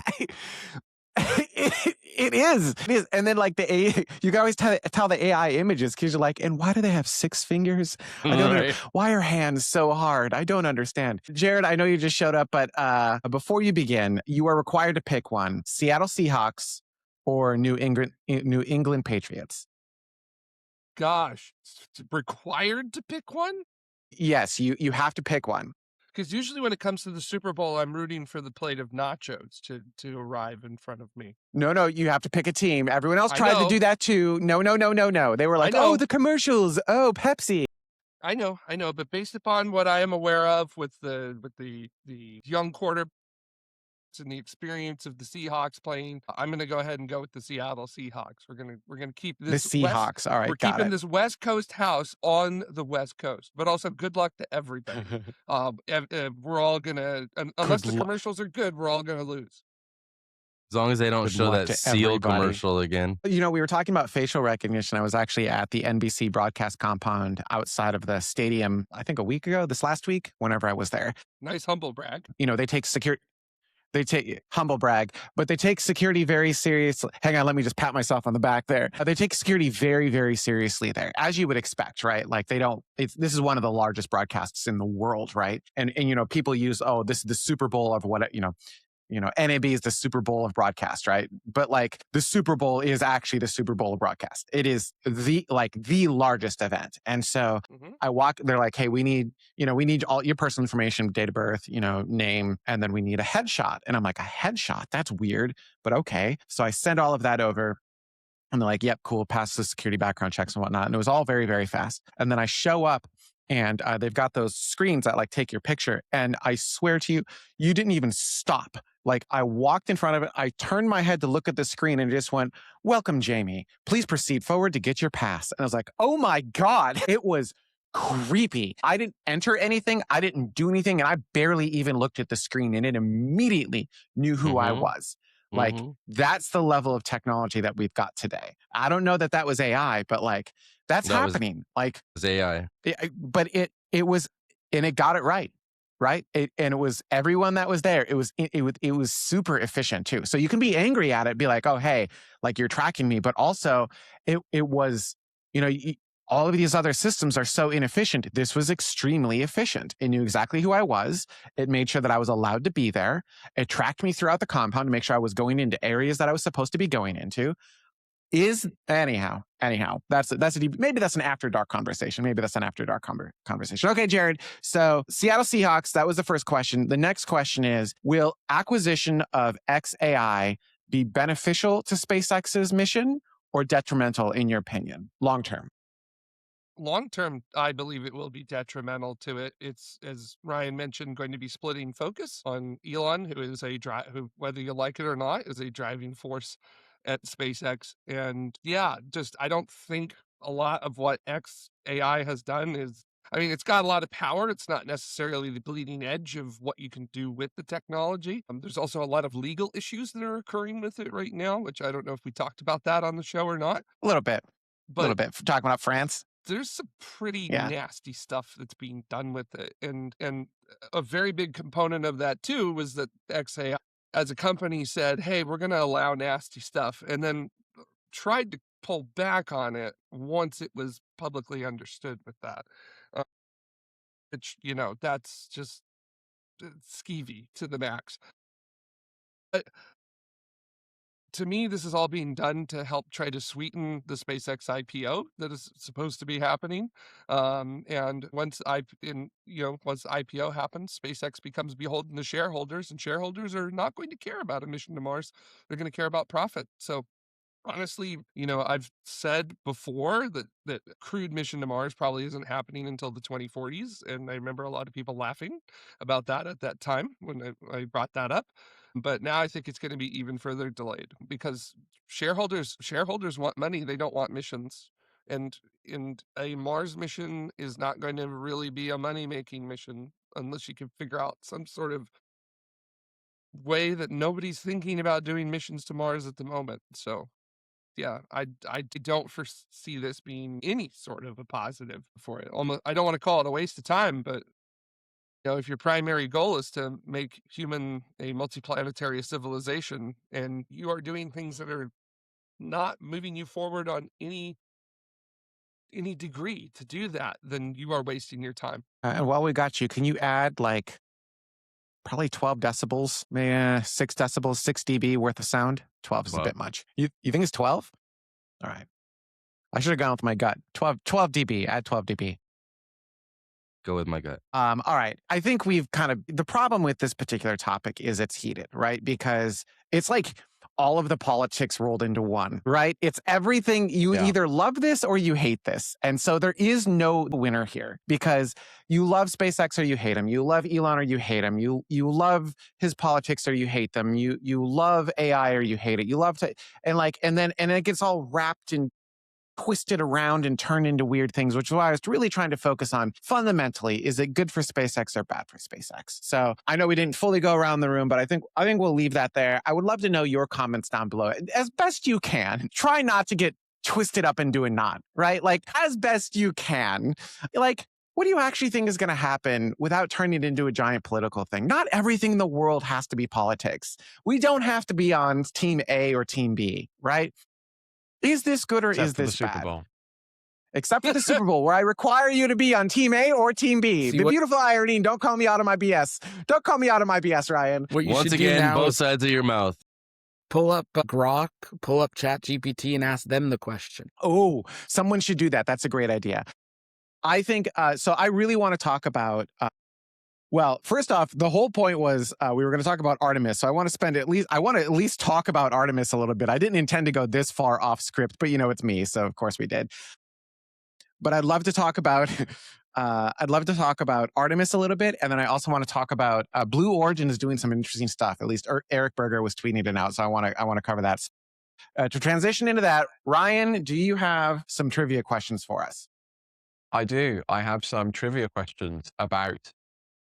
It is. And then like the AI, you can always tell the AI images because you're like, and why do they have 6 fingers? I don't know. Why are hands so hard? I don't understand. Jared, I know you just showed up, but before you begin, you are required to pick one: Seattle Seahawks or New England Patriots. Gosh, required to pick one? Yes, you have to pick one. Because usually when it comes to the Super Bowl, I'm rooting for the plate of nachos to arrive in front of me. No, you have to pick a team. Everyone else tried to do that too. No. They were like, oh, the commercials. Oh, Pepsi. I know. But based upon what I am aware of with the young quarterbacks and the experience of the Seahawks playing, I'm going to go ahead and go with the Seattle Seahawks. We're going to keep this the Seahawks. All right, we're keeping this West Coast house on the West Coast. But also, good luck to everybody. We're all going to, unless the commercials are good, we're all going to lose. As long as they don't Good show luck that to seal everybody. commercial again. You know, we were talking about facial recognition. I was actually at the NBC broadcast compound outside of the stadium, I think a week ago, this last week, whenever I was there. Nice humble brag. You know, they take security. They take humble brag, but they take security very seriously. Hang on, let me just pat myself on the back there. They take security very, very seriously there, as you would expect, right? Like they don't. This is one of the largest broadcasts in the world, right? And you know, people use, oh, this is the Super Bowl of what, you know, NAB is the Super Bowl of broadcast, right? But like the Super Bowl is actually the Super Bowl of broadcast. It is the largest event. And so I walk, they're like, hey, we need all your personal information, date of birth, you know, name, and then we need a headshot. And I'm like, a headshot? That's weird, but okay. So I send all of that over. And they're like, yep, cool, pass the security background checks and whatnot. And it was all very, very fast. And then I show up and they've got those screens that like take your picture. And I swear to you, you didn't even stop. Like I walked in front of it. I turned my head to look at the screen and it just went, welcome, Jamie. Please proceed forward to get your pass. And I was like, oh my God, it was creepy. I didn't enter anything. I didn't do anything. And I barely even looked at the screen and it immediately knew who I was. Like that's the level of technology that we've got today. I don't know that that was AI, but like that's happening. Like it's AI. But it was, and it got it right. Right. And it was everyone that was there. It was super efficient too. So you can be angry at it, be like, oh, hey, like you're tracking me. But also it was, you know, all of these other systems are so inefficient. This was extremely efficient. It knew exactly who I was. It made sure that I was allowed to be there. It tracked me throughout the compound to make sure I was going into areas that I was supposed to be going into. Anyhow, maybe that's an after dark conversation. Okay, Jared. So Seattle Seahawks, that was the first question. The next question is, will acquisition of xAI be beneficial to SpaceX's mission or detrimental in your opinion, long term? Long term, I believe it will be detrimental to it. It's, as Ryan mentioned, going to be splitting focus on Elon, who is who, whether you like it or not, is a driving force at SpaceX. And yeah, just I don't think a lot of what xAI has done is, I mean, it's got a lot of power. It's not necessarily the bleeding edge of what you can do with the technology. There's also a lot of legal issues that are occurring with it right now, which I don't know if we talked about that on the show or not. A little bit. Talking about France. There's some pretty nasty stuff that's being done with it. And a very big component of that too was that xAI as a company said, hey, we're going to allow nasty stuff, and then tried to pull back on it once it was publicly understood with that. Which, you know, that's just skeevy to the max. But to me, this is all being done to help try to sweeten the SpaceX IPO that is supposed to be happening. And once IPO happens, SpaceX becomes beholden to shareholders, and shareholders are not going to care about a mission to Mars. They're going to care about profit. So honestly, you know, I've said before that crewed mission to Mars probably isn't happening until the 2040s. And I remember a lot of people laughing about that at that time when I brought that up. But now I think it's going to be even further delayed because shareholders want money. They don't want missions. And a Mars mission is not going to really be a money-making mission unless you can figure out some sort of way that nobody's thinking about doing missions to Mars at the moment. So yeah, I don't foresee this being any sort of a positive for it. Almost, I don't want to call it a waste of time, but you know, if your primary goal is to make human a multiplanetary civilization, and you are doing things that are not moving you forward on any degree to do that, then you are wasting your time. And while we got you, can you add like probably 12 decibels, maybe 6 decibels, 6 dB worth of sound? 12 is a bit much. You think it's 12? All right. I should have gone with my gut. 12 dB, add 12 dB. Go with my gut. All right. I think we've the problem with this particular topic is it's heated, right? Because it's like all of the politics rolled into one, right? It's everything. You either love this or you hate this. And so there is no winner here because you love SpaceX or you hate him. You love Elon or you hate him. You love his politics or you hate them. You love AI or you hate it. You love to, and then it gets all wrapped in twisted around and turned into weird things, which is why I was really trying to focus on fundamentally, is it good for SpaceX or bad for SpaceX? So I know we didn't fully go around the room, but I think we'll leave that there. I would love to know your comments down below as best you can. Try not to get twisted up into a knot, right? Like as best you can. Like, what do you actually think is going to happen without turning it into a giant political thing? Not everything in the world has to be politics. We don't have to be on team A or team B, right? Is this good or is this bad? Except for the Super Bowl, where I require you to be on team A or team B. The beautiful irony, and don't call me out of my BS. Don't call me out of my BS, Ryan. Once again, both sides of your mouth. Pull up Grok, pull up ChatGPT and ask them the question. Oh, someone should do that. That's a great idea. I think, so I really want to talk about, well, first off, the whole point was we were going to talk about Artemis. So I want to at least talk about Artemis a little bit. I didn't intend to go this far off script, but it's me. So of course we did. But I'd love to talk about, Artemis a little bit. And then I also want to talk about Blue Origin is doing some interesting stuff. At least Eric Berger was tweeting it out. So I want to cover that. To transition into that, Ryan, do you have some trivia questions for us? I do. I have some trivia questions about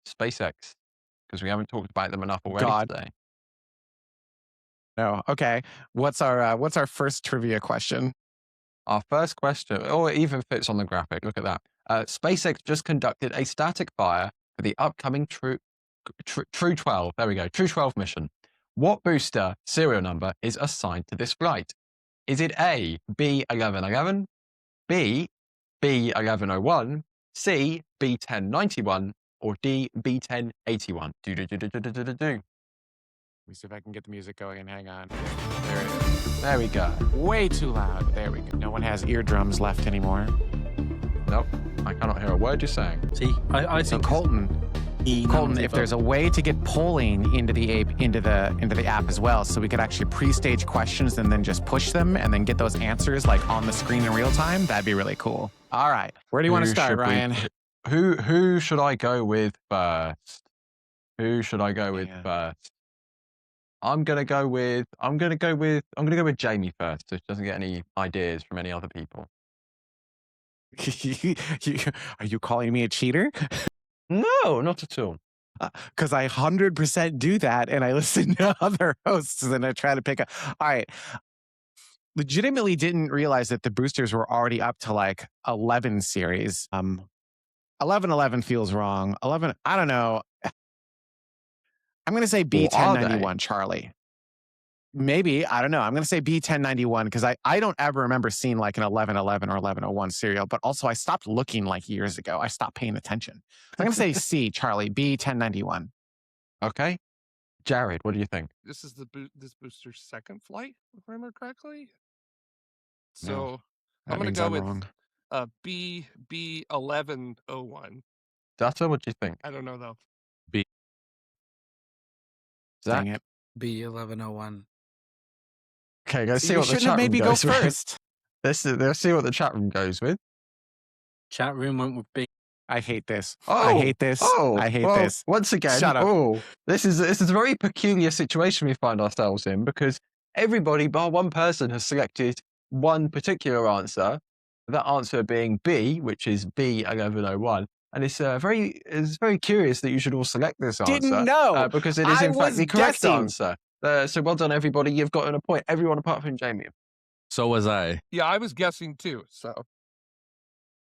SpaceX because we haven't talked about them enough already today. No. Okay. What's our first trivia question? Our first question, it even fits on the graphic. Look at that. SpaceX just conducted a static fire for the upcoming True 12. There we go. True 12 mission. What booster serial number is assigned to this flight? Is it A, B1111, B, B1101, C, B1091, or D, B1081? Let me see if I can get the music going. Hang on. There it is. There we go. Way too loud. There we go. No one has eardrums left anymore. Nope. I cannot hear a word you're saying. See, I think Colton, if there's a way to get polling into the app as well, so we could actually pre-stage questions and then just push them and then get those answers like on the screen in real time, that'd be really cool. All right. Where do you want to start, Ryan? Who should I go with first? I'm gonna go with Jamie first, so she doesn't get any ideas from any other people. Are you calling me a cheater? No, not at all. Because I 100% do that, and I listen to other hosts, and I try to pick up. All right. Legitimately didn't realize that the boosters were already up to like 11 series. 1111 feels wrong. 11, I don't know. I'm going to say B1091, Charlie. Maybe, I don't know. I'm going to say B1091 because I don't ever remember seeing like an 1111 or 1101 serial, but also I stopped looking like years ago. I stopped paying attention. I'm going to say C, Charlie, B1091. Okay. Jared, what do you think? This is this booster's second flight, if I remember correctly. So No, I'm going to go with B1101. Data, what do you think? I don't know though. Zach? Dang it. B1101. Okay, let's see you what the shouldn't chat have made room me go goes with. first. Let's see what the chat room goes with. Chat room went with B. I hate this. I hate this. I hate this. Once again, Shut up. This is a very peculiar situation we find ourselves in because everybody bar one person has selected one particular answer. That answer being B, which is B1101. And it's very curious that you should all select this answer. Didn't know. Because it is in fact the correct guessing. answer. So well done, everybody. You've gotten a point. Everyone apart from Jamie. So was I. Yeah, I was guessing too. So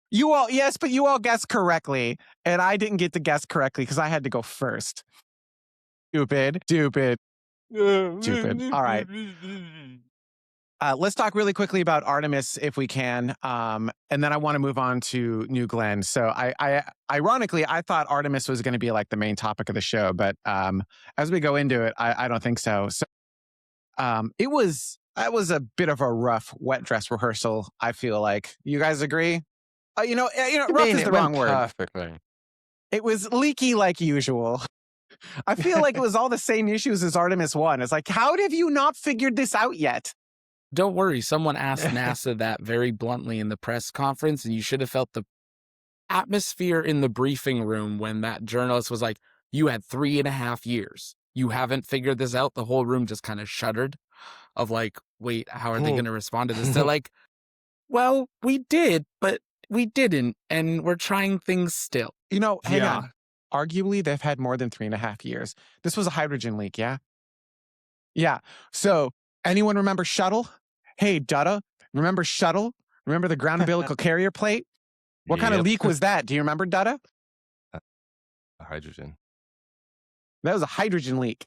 you all guessed correctly, and I didn't get to guess correctly because I had to go first. Stupid. All right. Let's talk really quickly about Artemis if we can, and then I want to move on to New Glenn. So ironically, I thought Artemis was going to be like the main topic of the show, but as we go into it, I don't think so. So that was a bit of a rough wet dress rehearsal. I feel like you guys agree. Rough is the wrong word. Perfectly. It was leaky like usual. I feel like it was all the same issues as Artemis 1. It's like, how have you not figured this out yet? Don't worry. Someone asked NASA that very bluntly in the press conference, and you should have felt the atmosphere in the briefing room when that journalist was like, you had 3.5 years. You haven't figured this out. The whole room just kind of shuddered of like, wait, how are they going to respond to this? They're like, Well, we did, but we didn't, and we're trying things still. Hang Yeah. on. Arguably, they've had more than 3.5 years. This was a hydrogen leak, yeah? Yeah. So, anyone remember Shuttle? Hey, Dutta, remember Shuttle? Remember the ground umbilical carrier plate? What kind of Yep. leak was that? Do you remember, Dutta? Hydrogen. That was a hydrogen leak.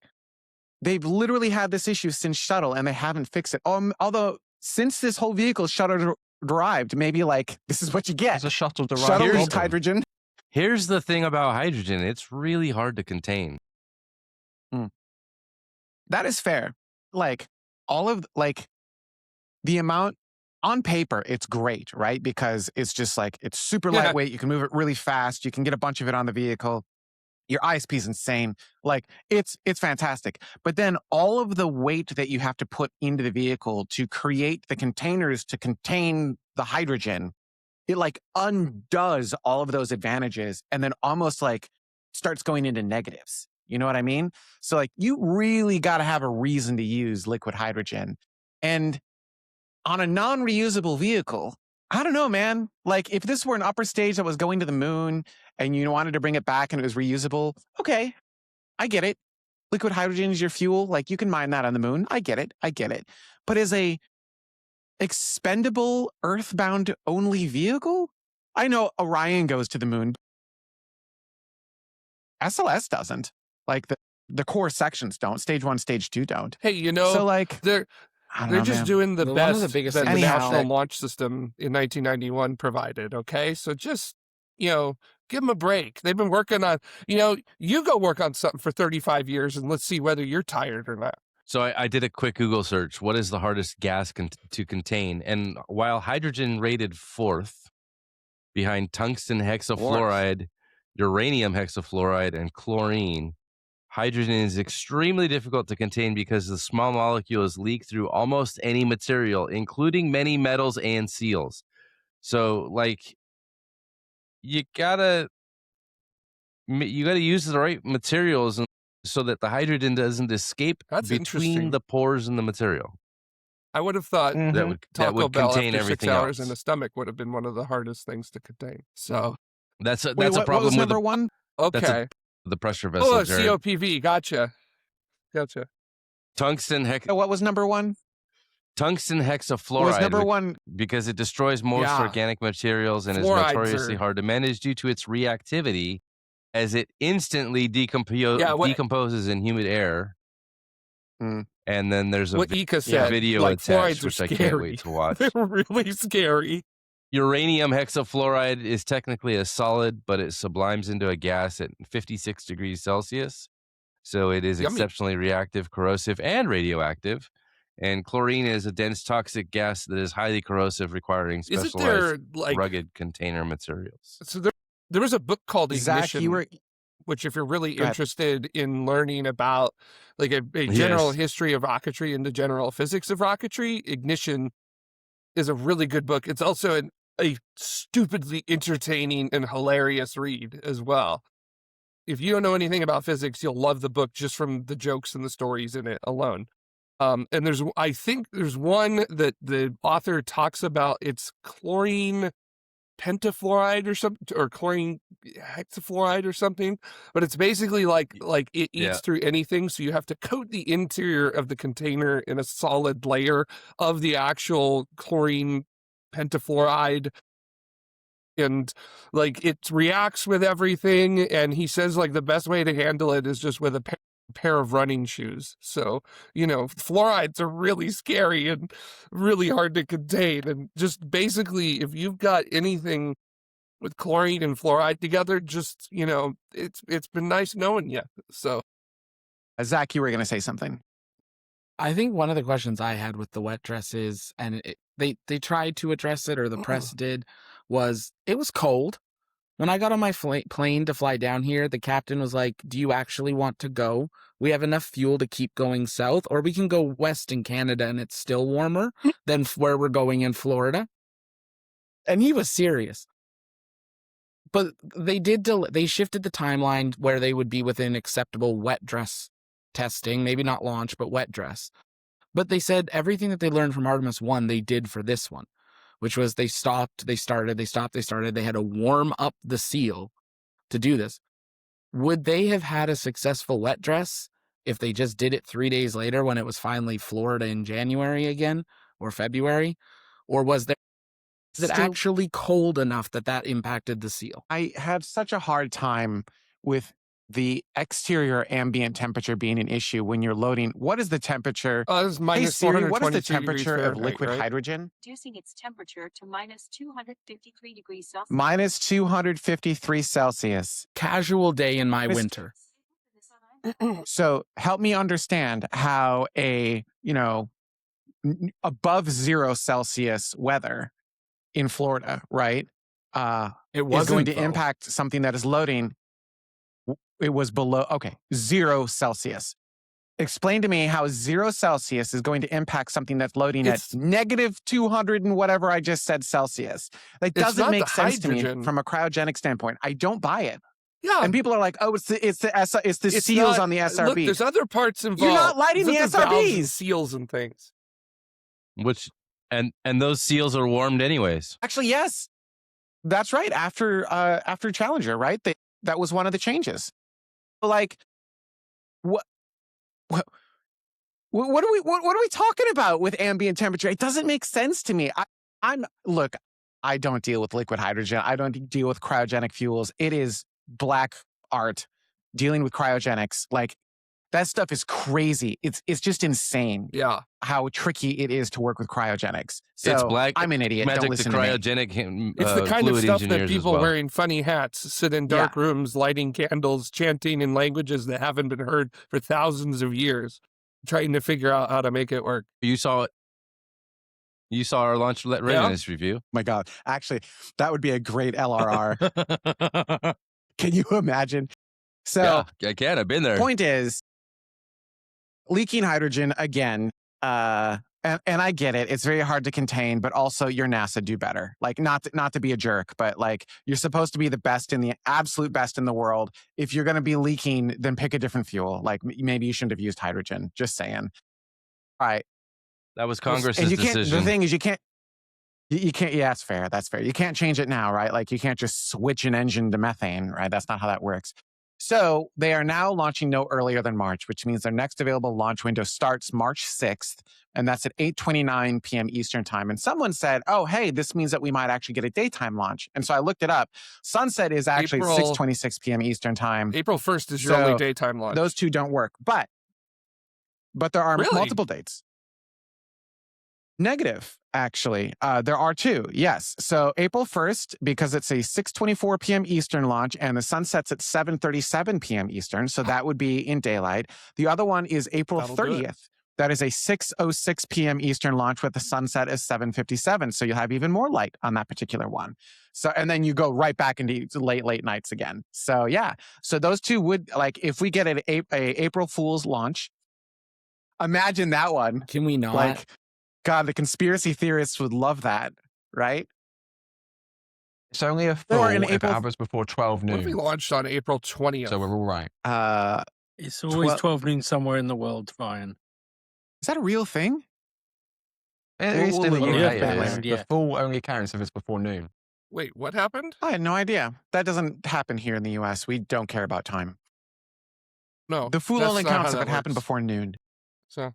They've literally had this issue since Shuttle, and they haven't fixed it. Although, since this whole vehicle is shuttle-derived, maybe this is what you get. It's a shuttle derived Shuttle Here's- leak hydrogen. Here's the thing about hydrogen. It's really hard to contain. That is fair. All of the amount on paper, it's great, right? Because it's just it's super Yeah. lightweight. You can move it really fast. You can get a bunch of it on the vehicle. Your ISP is insane. It's fantastic. But then all of the weight that you have to put into the vehicle to create the containers to contain the hydrogen, it undoes all of those advantages and then almost starts going into negatives. You know what I mean? So you really got to have a reason to use liquid hydrogen. And on a non-reusable vehicle, I don't know, man. If this were an upper stage that was going to the moon and you wanted to bring it back and it was reusable, okay, I get it. Liquid hydrogen is your fuel. You can mine that on the moon. I get it. But as a expendable earthbound only vehicle, I know Orion goes to the moon. SLS doesn't. The core sections don't. Stage 1, stage 2 don't. Hey, So they're I don't they're know, just man. doing the One of best the biggest that the things about National that- Launch System in 1991 provided. Okay, so just give them a break. They've been working on. You go work on something for 35 years, and let's see whether you're tired or not. So I did a quick Google search. What is the hardest gas to contain? And while hydrogen rated 4th behind tungsten hexafluoride, uranium hexafluoride, and chlorine, hydrogen is extremely difficult to contain because the small molecules leak through almost any material, including many metals and seals. So you gotta use the right materials so that the hydrogen doesn't escape That's between interesting. the pores in the material. I would have thought Mhm. That Taco would Bell contain after 6 everything hours else. in the stomach would have been one of the hardest things to contain. So That's a Wait, what problem was with number one? okay. the pressure vessel. Oh, Jared. COPV. Gotcha. Tungsten What was number one? tungsten Was hexafluoride, number one? because it destroys most Yeah. organic materials and is Fluorides notoriously are- hard to manage due to its reactivity, as it instantly Yeah, what- decomposes in humid air. Hmm. And then there's a What Ika said, video like attached, fluorides are which I scary. can't wait to watch. They're really scary. Uranium hexafluoride is technically a solid, but it sublimes into a gas at 56 degrees Celsius. So it is Yummy. exceptionally reactive, corrosive, and radioactive. And chlorine is a dense toxic gas that is highly corrosive, requiring Isn't specialized there rugged container materials. So there was a book called Zach, Ignition, you were. which if you're really Go ahead. interested in learning about a general Yes. history of rocketry and the general physics of rocketry, Ignition is a really good book. It's also a stupidly entertaining and hilarious read as well. If you don't know anything about physics, you'll love the book just from the jokes and the stories in it alone. And I think there's one that the author talks about. It's chlorine pentafluoride or something, or chlorine hexafluoride or something. But it's basically like it eats Yeah. through anything. So you have to coat the interior of the container in a solid layer of the actual chlorine pentafluoride. And it reacts with everything. And he says the best way to handle it is just with a pair of running shoes. So, fluorides are really scary and really hard to contain. And just basically, if you've got anything with chlorine and fluoride together, just, it's been nice knowing you. So, Zach, you were going to say something. I think one of the questions I had with the wet dress is, and they tried to address it, or the press did, was it was cold. When I got on my plane to fly down here, the captain was like, do you actually want to go? We have enough fuel to keep going south, or we can go west in Canada and it's still warmer than where we're going in Florida. And he was serious. But they shifted the timeline where they would be within acceptable wet dress testing, maybe not launch, but wet dress. But they said everything that they learned from Artemis 1, they did for this one, which was they stopped, they started, they stopped, they started. They had to warm up the seal to do this. Would they have had a successful wet dress if they just did it 3 days later when it was finally Florida in January again or February? Or was it Still- actually cold enough that impacted the seal? I have such a hard time with the exterior ambient temperature being an issue when you're loading. What is the temperature? It's Hey minus Siri, what is the 422 degrees temperature of Fahrenheit, liquid right? hydrogen? reducing its temperature to minus 253 degrees Celsius. Minus 253 Celsius. Casual day in my Miss- winter. So help me understand how above 0 Celsius weather in Florida, right? It Is wasn't going to though. impact something that is loading. It was below, 0 Celsius. Explain to me how 0 Celsius is going to impact something that's loading It's- at negative 200 and whatever I just said Celsius. That It's doesn't not make the sense to me hydrogen. from a cryogenic standpoint. I don't buy it. Yeah. And people are like, oh, it's the it's seals not- on the SRB. Look, there's other parts involved. You're not lighting There's the other valves and SRBs. seals and things. Which and those seals are warmed anyways. Actually, yes. That's right. After Challenger, right? That was one of the changes. Like, what are we talking about with ambient temperature? It doesn't make sense to me. Look, I don't deal with liquid hydrogen. I don't deal with cryogenic fuels. It is black art dealing with cryogenics. Like, that stuff is crazy. It's just insane Yeah. how tricky it is to work with cryogenics. So It's black I'm an idiot. Don't magic to listen to me. cryogenic It's the kind of fluid stuff that engineers as people well. wearing funny hats sit in dark rooms, lighting candles, chanting in languages that haven't been heard for thousands of years, trying to figure out how to make it work. You saw it. You saw our launch readiness review. My God. Actually, that would be a great LRR. Can you imagine? So, yeah, I can. I've been there. point is, leaking hydrogen again, and I get it. It's very hard to contain, but also your NASA do better. Like, not to be a jerk, but like, you're supposed to be the best in the absolute best in the world. If you're going to be leaking, then pick a different fuel. Like, maybe you shouldn't have used hydrogen. Just saying. All right. That was Congress's And you can't. decision. The thing is, you can't. You can't. Yeah, that's fair. That's fair. You can't change it now, right? Like, you can't just switch an engine to methane, right? That's not how that works. So they are now launching no earlier than March, which means their next available launch window starts March 6th, and that's at 8:29 p.m. Eastern time. And someone said, oh, hey, this means that we might actually get a daytime launch. And so I looked it up. Sunset is actually April- 6:26 p.m. Eastern time. April 1st is your So, only daytime launch. Those two don't work. But there are Really? multiple dates. Negative, actually. There are two, yes. So April 1st, because it's a 6:24 p.m. Eastern launch, and the sun sets at 7:37 p.m. Eastern, so that would be in daylight. The other one is April That'll do it. 30th. That is a 6:06 p.m. Eastern launch with the sunset as 7:57. So you'll have even more light on that particular one. So, and then you go right back into late nights again. So yeah. So those two would, like, if we get a April Fool's launch, imagine that one. Can we not? Like, God, the conspiracy theorists would love that, right? It's only a Or full in if it April- happens before 12 What if we noon. launched on April 20th? So we're all right. It's always Twel- 12 noon somewhere in the world, Ryan. Is that a real thing? It's still we'll the look UK. at that it is. later. The Yeah. full only counts if it's before noon. Wait, what happened? I had no idea. That doesn't happen here in the US. We don't care about time. No. The fool that's only not how counts if that it happened works. before noon. So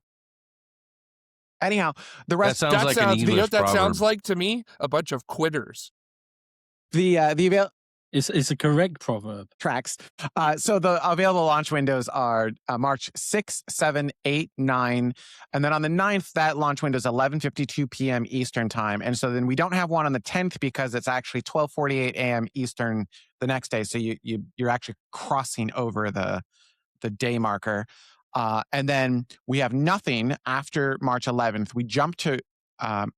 Anyhow, the That rest sounds that like sounds, an you know English what that proverb. sounds like to me? A bunch of quitters. the It's a correct proverb. tracks. So the available launch windows are March 6, 7, 8, 9. And then on the 9th, that launch window is 11:52 p.m. Eastern time. And so then we don't have one on the 10th because it's actually 12:48 a.m. Eastern the next day. So you're actually crossing over the day marker. And then we have nothing after March 11th. We jump to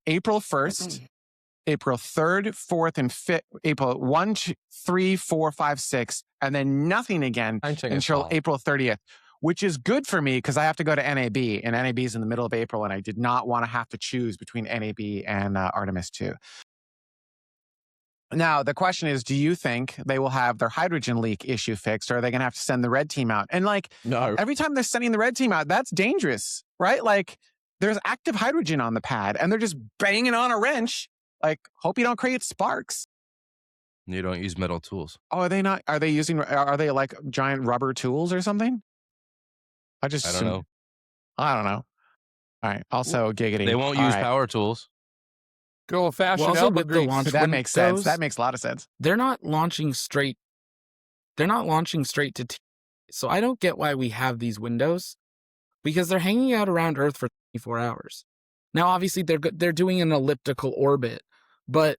April 1st. April 3rd, 4th, and 5th, April 1, 2, 3, 4, 5, 6, and then nothing again Counting us until all. April 30th, which is good for me because I have to go to NAB, and NAB is in the middle of April, and I did not want to have to choose between NAB and Artemis 2. Now, the question is, do you think they will have their hydrogen leak issue fixed, or are they going to have to send the red team out? And like, No. every time they're sending the red team out, that's dangerous, right? Like, there's active hydrogen on the pad, and they're just banging on a wrench. Like, hope you don't create sparks. You don't use metal tools. Oh, are they not? Are they like giant rubber tools or something? I don't know. I don't know. All right. Also, giggity. They won't All use right. power tools. Good old fashioned also elbow with the grease. launch That makes sense. windows, That makes a lot of sense. they're not launching straight. They're not launching straight to so I don't get why we have these windows, because they're hanging out around Earth for 24 hours. Now, obviously, they're doing an elliptical orbit, but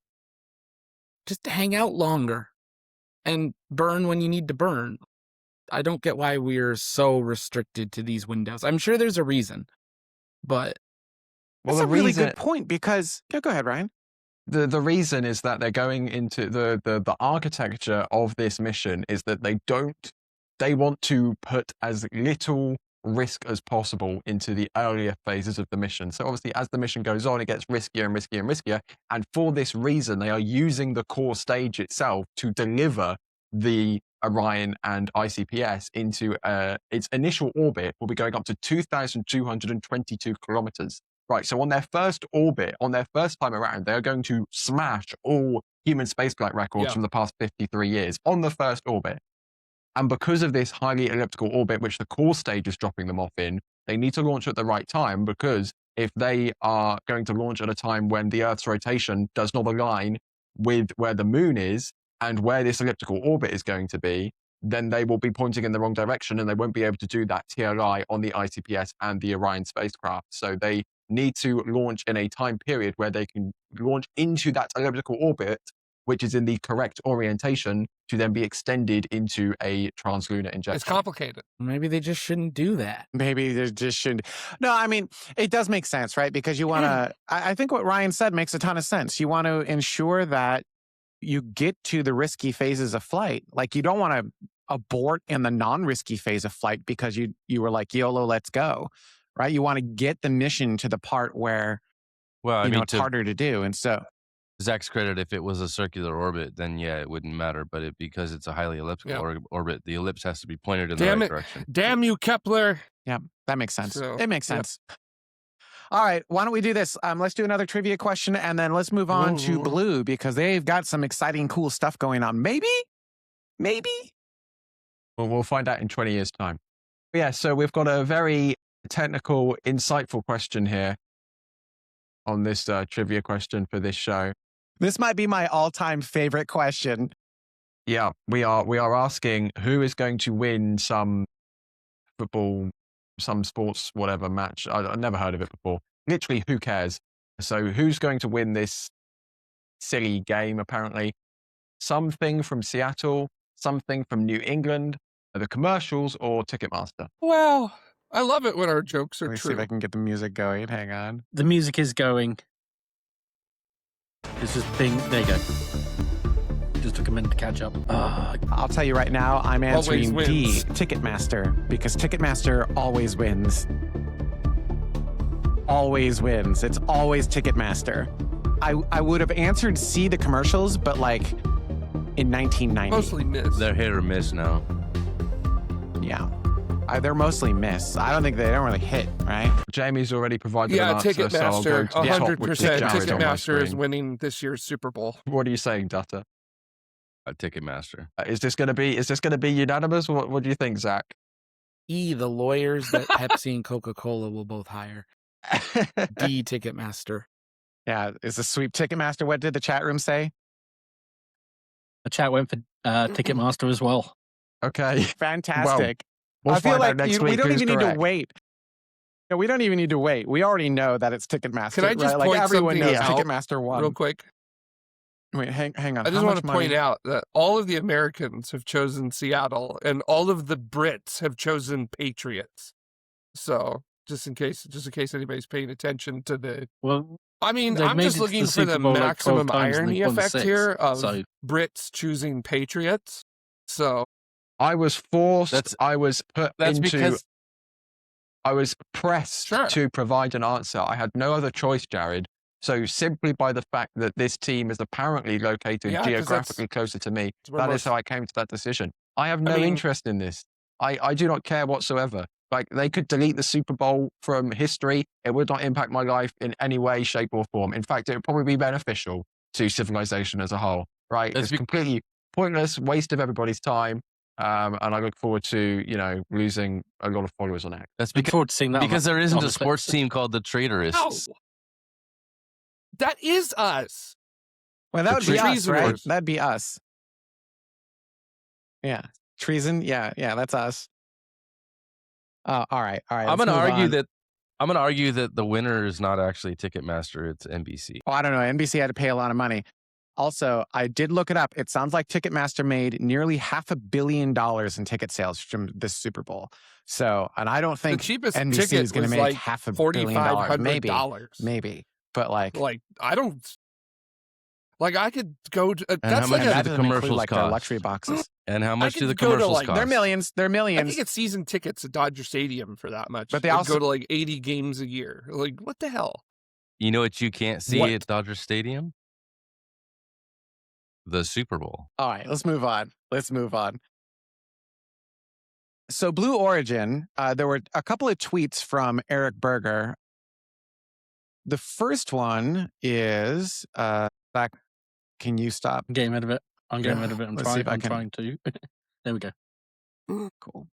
just hang out longer and burn when you need to burn. I don't get why we're so restricted to these windows. I'm sure there's a reason, but That's a really good point because go ahead, Ryan. The reason is that they're going into the architecture of this mission is that they want to put as little risk as possible into the earlier phases of the mission. So obviously as the mission goes on, it gets riskier and riskier and riskier. And for this reason, they are using the core stage itself to deliver the Orion and ICPS into its initial orbit will be going up to 2,222 kilometers. Right, so on their first orbit, on their first time around, they are going to smash all human spaceflight records from the past 53 years on the first orbit. And because of this highly elliptical orbit, which the core stage is dropping them off in, they need to launch at the right time, because if they are going to launch at a time when the Earth's rotation does not align with where the moon is and where this elliptical orbit is going to be, then they will be pointing in the wrong direction and they won't be able to do that TLI on the ICPS and the Orion spacecraft. So they need to launch in a time period where they can launch into that elliptical orbit, which is in the correct orientation, to then be extended into a translunar injection. It's complicated. maybe they just shouldn't do that. Maybe they just shouldn't. No, I mean, it does make sense, right? Because you want to, I think what Ryan said makes a ton of sense. You want to ensure that you get to the risky phases of flight. Like, you don't want to abort in the non-risky phase of flight because you were like, YOLO, let's go, right? You want to get the mission to the part where, it's harder to do. And so, Zach's credit, if it was a circular orbit, then yeah, it wouldn't matter. But because it's a highly elliptical orbit, the ellipse has to be pointed in the right direction. Damn you, Kepler. Yeah, that makes sense. So, it makes sense. All right, why don't we do this? Let's do another trivia question, and then let's move on to Blue, because they've got some exciting, cool stuff going on. Maybe? Well, we'll find out in 20 years' time. Yeah, so we've got a very technical, insightful question here on this trivia question for this show. This might be my all-time favorite question. Yeah, we are asking who is going to win some football, some sports, whatever match. I've never heard of it before. Literally, who cares? So who's going to win this silly game, apparently? Something from Seattle, something from New England, the commercials, or Ticketmaster? Well, I love it when our jokes are Let me true. see if I can get the music going. Hang on. The music is going. It's just being. There you go. Just took a minute to catch up. I'll tell you right now, I'm answering D, Ticketmaster, because Ticketmaster always wins. Always wins. It's always Ticketmaster. I would have answered C, the commercials, but like in 1990. Mostly miss. They're hit or miss now. Yeah. They're mostly miss. I don't think they don't really hit, right? Jamie's already provided an answer, Ticketmaster, so I'll go to the top, which is 100%. Jared on my Ticketmaster is screen. winning this year's Super Bowl. What are you saying, Dutta? Ticketmaster. Is this going to be unanimous? What do you think, Zach? The lawyers that Pepsi and Coca-Cola will both hire. D, Ticketmaster. Yeah, is the sweep Ticketmaster? What did the chat room say? The chat went for Ticketmaster as well. Okay. Fantastic. We'll I feel find out like next we week don't who's even need to correct. wait. No, we don't even need to wait. We already know that it's Ticketmaster. Can I just right? Like point everyone something knows out Ticketmaster won. real quick? Wait, hang on. I just How want much to money? point out that all of the Americans have chosen Seattle, and all of the Brits have chosen Patriots. So just in case anybody's paying attention to the. Well, I mean, they've I'm made just it to looking the for Super the Bowl like 12 maximum times and irony they've won effect 6, here of so- Brits choosing Patriots. So I was forced. That's I was put into. because I was pressed Sure. to provide an answer. I had no other choice, Jared. So simply by the fact that this team is apparently located Yeah, 'cause geographically closer to me, it's where that is most- how I came to that decision. I have no mean- interest in this. I do not care whatsoever. Like, they could delete the Super Bowl from history. It would not impact my life in any way, shape, or form. In fact, it would probably be beneficial. to civilization as a whole, right? That's It's completely pointless, waste of everybody's time. And I look forward to, losing a lot of followers on X. That's Look forward to seeing that because there on isn't the a sports Space. team called the Traitorists. No. That is us. Well, that The would be us, right? treasoners. That'd be us. Yeah. Treason. Yeah. That's us. All right. I'm let's gonna move argue on. that the winner is not actually Ticketmaster; it's NBC. Oh, I don't know. NBC had to pay a lot of money. Also, I did look it up. It sounds like Ticketmaster made nearly $500 million in ticket sales from this Super Bowl. So, and I don't The think cheapest NBC ticket is going to was make like $500 million. $4,500. Maybe. But like I don't. Like I could go to. And That's how like much and do that the doesn't include commercials like their cost? luxury boxes. And how much could do the go to, commercials like- cost? They're millions. They're I millions. can get season tickets at Dodger Stadium for that much. But they I'd also- go to like 80 games a year. Like what the hell? You know what you can't see What? at Dodger Stadium? The Super Bowl. All right, let's move on. So Blue Origin, there were a couple of tweets from Eric Berger. The first one is, can you stop? I'm getting rid of it. I'm getting rid of it. Let's see if I I'm can- trying to. There we go. Cool.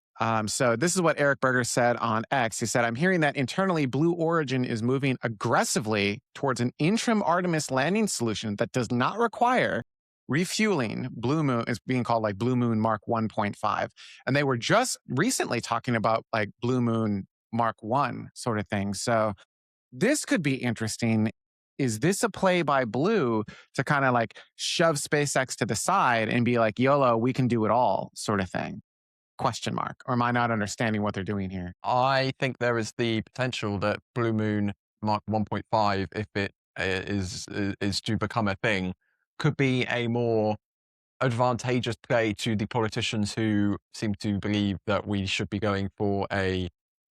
So this is what Eric Berger said on X. He said, I'm hearing that internally Blue Origin is moving aggressively towards an interim Artemis landing solution that does not require refueling. Blue Moon is being called like Blue Moon Mark 1.5. And they were just recently talking about like Blue Moon Mark 1 sort of thing. So this could be interesting. Is this a play by Blue to kind of like shove SpaceX to the side and be like, YOLO, we can do it all sort of thing? Question mark. Or am I not understanding what they're doing here? I think there is the potential that Blue Moon Mark 1.5, if it is to become a thing, could be a more advantageous play to the politicians who seem to believe that we should be going for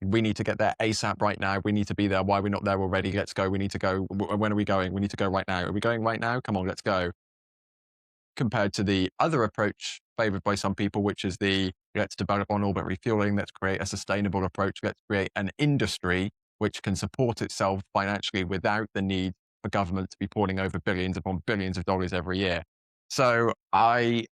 we need to get there ASAP right now. We need to be there. Why are we not there already? Let's go. We need to go. When are we going? We need to go right now. Are we going right now? Come on, let's go. Compared to the other approach favored by some people, which is let's develop on-orbit refueling, let's create a sustainable approach, let's create an industry which can support itself financially without the need for government to be pouring over billions upon billions of dollars every year. So I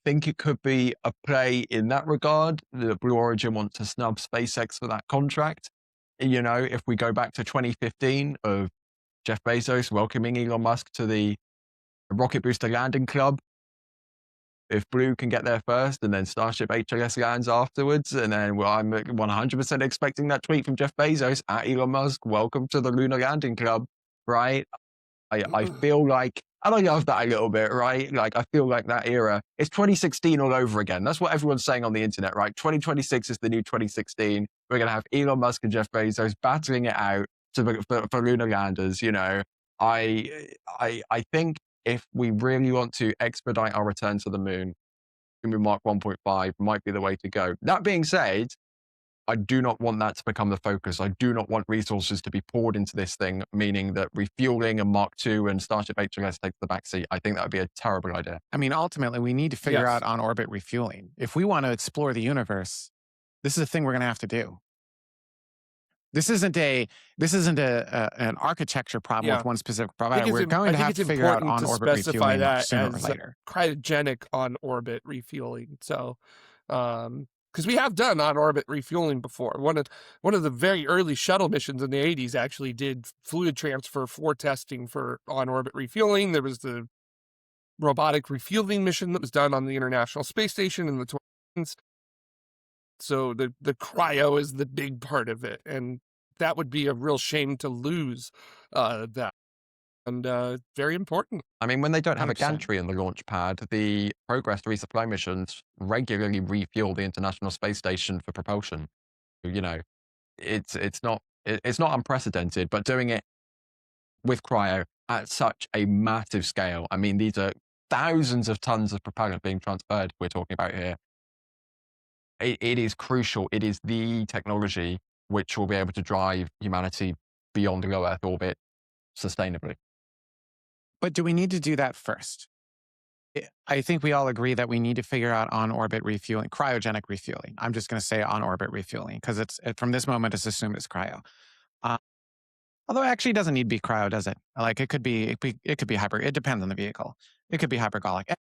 think it could be a play in that regard. The Blue Origin wants to snub SpaceX for that contract. If we go back to 2015 of Jeff Bezos welcoming Elon Musk to the Rocket Booster Landing Club, if Blue can get there first and then Starship HLS lands afterwards, and then I'm 100% expecting that tweet from Jeff Bezos at Elon Musk, welcome to the Lunar Landing Club, right? I feel like, and I love that a little bit, right? Like, I feel like that era, it's 2016 all over again. That's what everyone's saying on the internet, right? 2026 is the new 2016. We're going to have Elon Musk and Jeff Bezos battling it out for lunar landers, I think if we really want to expedite our return to the moon, Mark 1.5 might be the way to go. That being said, I do not want that to become the focus. I do not want resources to be poured into this thing, meaning that refueling and Mark II and Starship HLS takes the backseat. I think that would be a terrible idea. I mean, ultimately, we need to figure Yes. out on-orbit refueling. If we want to explore the universe, this is a thing we're going to have to do. This isn't an architecture problem Yeah. with one specific I provider. think We're it's going to think have it's to figure out important to on-orbit specify refueling that sooner or as later. cryogenic on-orbit refueling. So, because we have done on-orbit refueling before. One of the very early shuttle missions in the 80s actually did fluid transfer for testing for on-orbit refueling. There was the robotic refueling mission that was done on the International Space Station in the 20s. So the cryo is the big part of it, and that would be a real shame to lose that. And very important. I mean, when they don't have a 100%. gantry in the launch pad, the Progress resupply missions regularly refuel the International Space Station for propulsion. It's not unprecedented, but doing it with cryo at such a massive scale. I mean, these are thousands of tons of propellant being transferred we're talking about here. It is crucial. It is the technology which will be able to drive humanity beyond low Earth orbit sustainably. But do we need to do that first? I think we all agree that we need to figure out on-orbit refueling, cryogenic refueling. I'm just going to say on-orbit refueling because from this moment, it's assumed it's cryo. Although it actually doesn't need to be cryo, does it? Like it could be hyper. It depends on the vehicle. It could be hypergolic.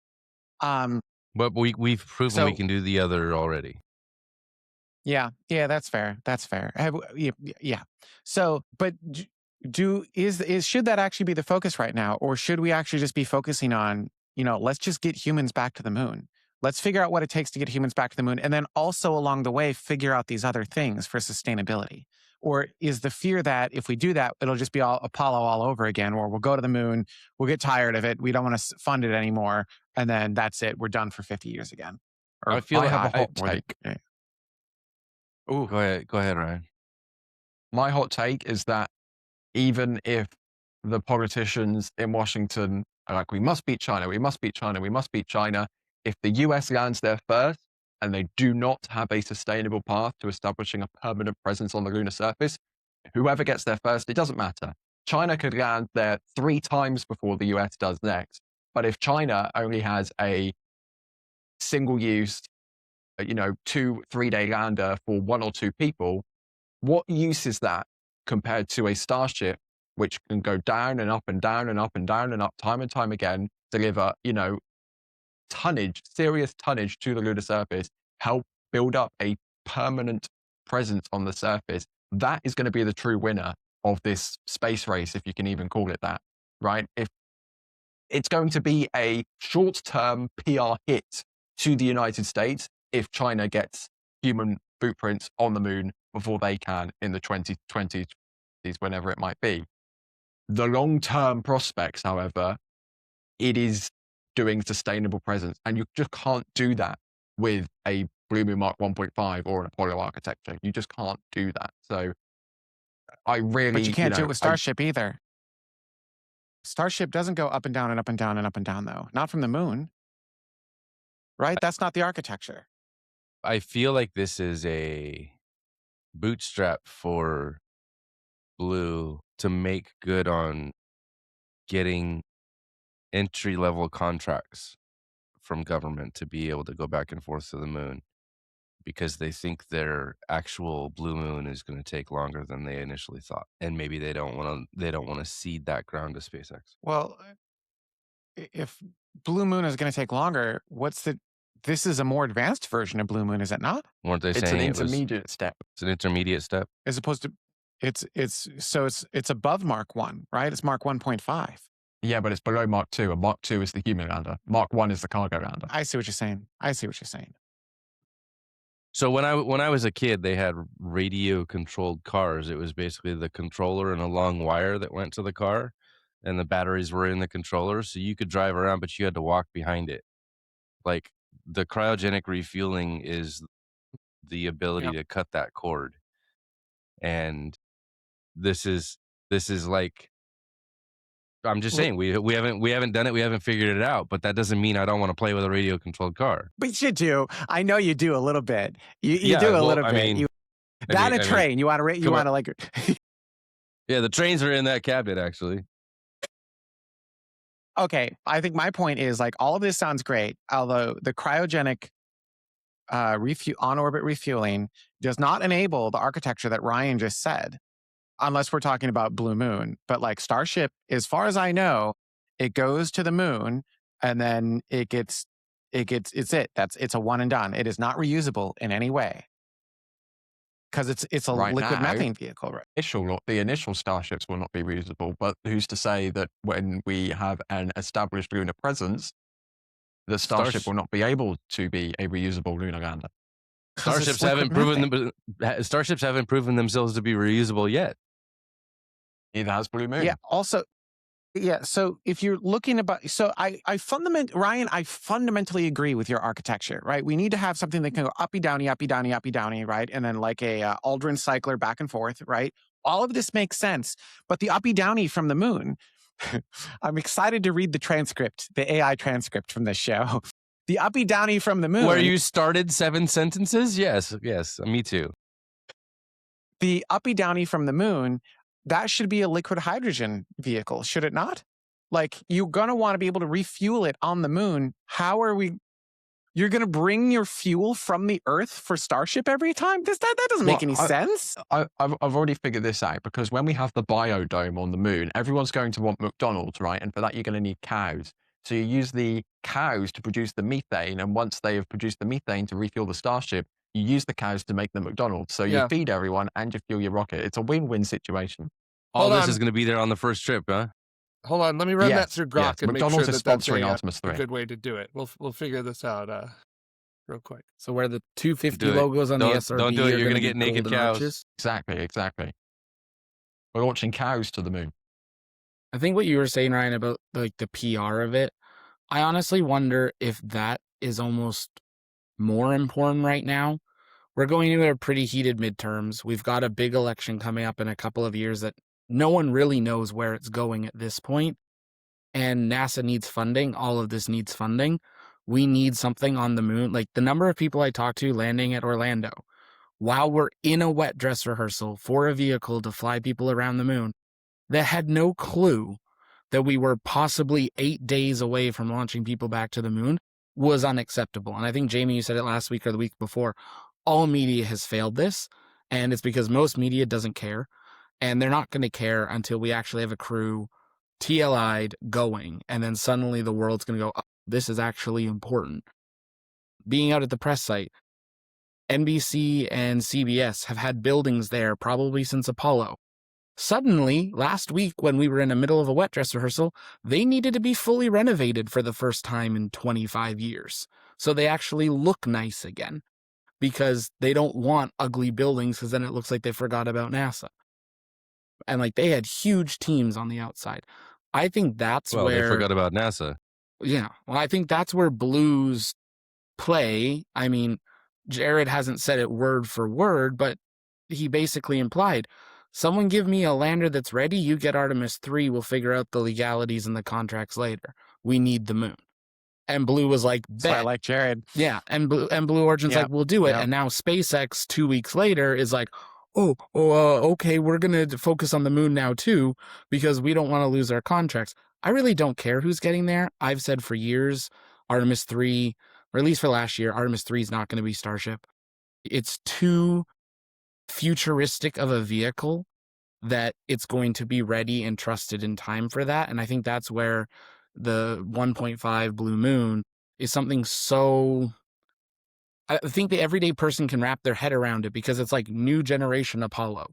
But we've proven we So can do the other already. yeah, that's fair. That's fair. Yeah. So, but should that actually be the focus right now, or should we actually just be focusing on, let's just get humans back to the moon. Let's figure out what it takes to get humans back to the moon, and then also along the way figure out these other things for sustainability. Or is the fear that if we do that, it'll just be all Apollo all over again, or we'll go to the moon, we'll get tired of it, we don't want to fund it anymore, and then that's it, we're done for 50 years again. Or I feel I have a hot or the- take. Ooh. Go ahead, Ryan. My hot take is that even if the politicians in Washington are like, we must beat China, we must beat China, we must beat China, if the US lands there first and they do not have a sustainable path to establishing a permanent presence on the lunar surface, whoever gets there first, it doesn't matter. China could land there 3 times before the US does next. But if China only has a single-use, 2-3 day lander for 1 or 2 people, what use is that compared to a Starship, which can go down and up and down and up and down and up time and time again, deliver, tonnage, serious tonnage to the lunar surface, help build up a permanent presence on the surface? That is going to be the true winner of this space race, if you can even call it that, right? If it's going to be a short-term PR hit to the United States if China gets human footprints on the moon before they can in the 2020s, whenever it might be. The long-term prospects, however, it is doing sustainable presence, and you just can't do that with a Blue Moon Mark 1.5 or an Apollo architecture. You just can't do that. So I really, But you can't do it with Starship either. Starship doesn't go up and down and up and down and up and down, though. Not from the moon. Right? That's not the architecture. I feel like this is a bootstrap for Blue to make good on getting entry-level contracts from government to be able to go back and forth to the moon, because they think their actual blue moon is going to take longer than they initially thought, and maybe they don't want to cede that ground to SpaceX. Well, if Blue Moon is going to take longer, this is a more advanced version of Blue Moon, is it not? Weren't they it's saying an intermediate step. It's an intermediate step? As opposed to it's above Mark 1, right? It's Mark 1.5. Yeah, but it's below Mark 2, and Mark 2 is the human lander. Mark 1 is the cargo lander. I see what you're saying. So when I was a kid, they had radio controlled cars. It was basically the controller and a long wire that went to the car, and the batteries were in the controller, so you could drive around, but you had to walk behind it. Like, the cryogenic refueling is the ability to cut that cord. And this is like, I'm just saying, we haven't done it, we haven't figured it out, but that doesn't mean I don't want to play with a radio controlled car. But you do. I know you do a little bit. You do a little bit. Train. You want to like. Yeah, the trains are in that cabinet, actually. Okay, I think my point is, like, all of this sounds great, although the cryogenic on-orbit refueling does not enable the architecture that Ryan just said, unless we're talking about Blue Moon. But like Starship, as far as I know, it goes to the moon and then it's a one and done. It is not reusable in any way, because it's a liquid methane vehicle. Right? The initial Starships will not be reusable, but who's to say that when we have an established lunar presence, the Starship will not be able to be a reusable lunar lander? Starships haven't proven themselves to be reusable yet. Neither has Blue Moon. Yeah. Also, yeah. So if you're looking I fundamentally agree with your architecture, right? We need to have something that can go uppy downy, uppy downy, uppy downy, right? And then like a Aldrin cycler back and forth, right? All of this makes sense, but the uppy downy from the moon. I'm excited to read the transcript, the AI transcript from this show. The uppy downy from the moon. Where you started 7 sentences? Yes, me too. The uppy downy from the moon, that should be a liquid hydrogen vehicle, should it not? Like, you're going to want to be able to refuel it on the moon. How are we You're going to bring your fuel from the Earth for Starship every time? That doesn't make any sense. I've already figured this out, because when we have the biodome on the moon, everyone's going to want McDonald's, right? And for that, you're going to need cows. So you use the cows to produce the methane, and once they have produced the methane to refuel the Starship, you use the cows to make the McDonald's. So you Yeah. feed everyone and you fuel your rocket. It's a win-win situation. All Hold this on. is going to be there on the first trip, huh? Hold on, let me run that Yes, through Grok yes. and McDonald's make sure is that that's sponsoring a Artemis 3. good way to do it. We'll figure this out real quick. So where the 250 Do it. logos on the SRB Don't do it. are You're going gonna to get naked golden cows. arches. Exactly. We're launching cows to the moon. I think what you were saying, Ryan, about like the PR of it, I honestly wonder if that is almost more important right now. We're going into a pretty heated midterms. We've got a big election coming up in a couple of years that no one really knows where it's going at this point. And NASA needs funding. All of this needs funding. We need something on the moon. Like the number of people I talked to landing at Orlando while we're in a wet dress rehearsal for a vehicle to fly people around the moon that had no clue that we were possibly 8 days away from launching people back to the moon was unacceptable. And I think, Jamie, you said it last week or the week before, all media has failed this. And it's because most media doesn't care. And they're not going to care until we actually have a crew TLI'd going. And then suddenly the world's going to go, oh, this is actually important. Being out at the press site, NBC and CBS have had buildings there probably since Apollo. Suddenly, last week when we were in the middle of a wet dress rehearsal, they needed to be fully renovated for the first time in 25 years. So they actually look nice again because they don't want ugly buildings because then it looks like they forgot about NASA. And like they had huge teams on the outside. I think that's Well, where they forgot about NASA. Yeah. Well, I think that's where Blues play. I mean, Jared hasn't said it word for word, but he basically implied, someone give me a lander that's ready, you get Artemis 3, we'll figure out the legalities and the contracts later. We need the moon. And Blue was like, So I bet. like Jared. Yeah, and Blue Origin's Yep, like, we'll do it. yep. And now SpaceX 2 weeks later is like, okay, we're going to focus on the moon now too, because we don't want to lose our contracts. I really don't care who's getting there. I've said for years, Artemis 3, or at least for last year, Artemis 3 is not going to be Starship. It's too futuristic of a vehicle that it's going to be ready and trusted in time for that. And I think that's where the 1.5 Blue Moon is something so... I think the everyday person can wrap their head around it because it's like new generation Apollo.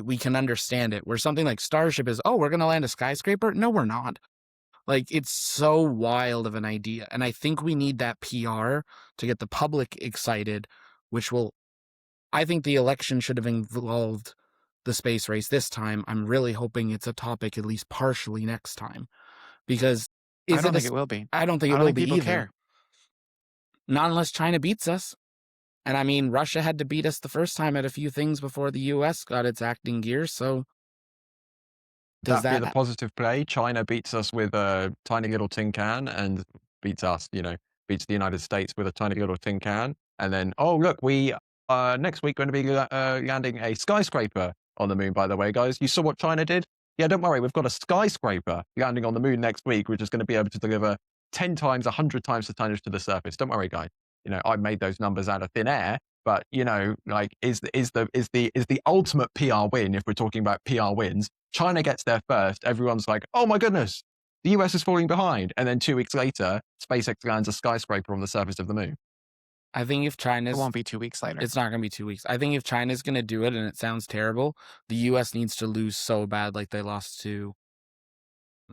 We can understand it. Where something like Starship is, oh, we're going to land a skyscraper? No, we're not. Like, it's so wild of an idea. And I think we need that PR to get the public excited, which will... I think the election should have involved the space race this time. I'm really hoping it's a topic at least partially next time. Because I don't think it will be. I don't think I it don't will think be people either. care. Not unless China beats us. And I mean, Russia had to beat us the first time at a few things before the US got its acting gear, so does That'd be that... the positive play. China beats us with a tiny little tin can and beats us, beats the United States with a tiny little tin can. And then, oh, look, we next week going to be landing a skyscraper on the moon, by the way, guys. You saw what China did? Yeah, don't worry. We've got a skyscraper landing on the moon next week, which is going to be able to deliver 10 times, 100 times the tonnage to the surface. Don't worry, guys. I made those numbers out of thin air, but like is the ultimate PR win, if we're talking about PR wins, China gets there first, everyone's like, oh my goodness, the US is falling behind. And then 2 weeks later, SpaceX lands a skyscraper on the surface of the moon. I think if China's... It won't be 2 weeks later. It's not going to be 2 weeks. I think if China's going to do it, and it sounds terrible, the US needs to lose so bad like they lost to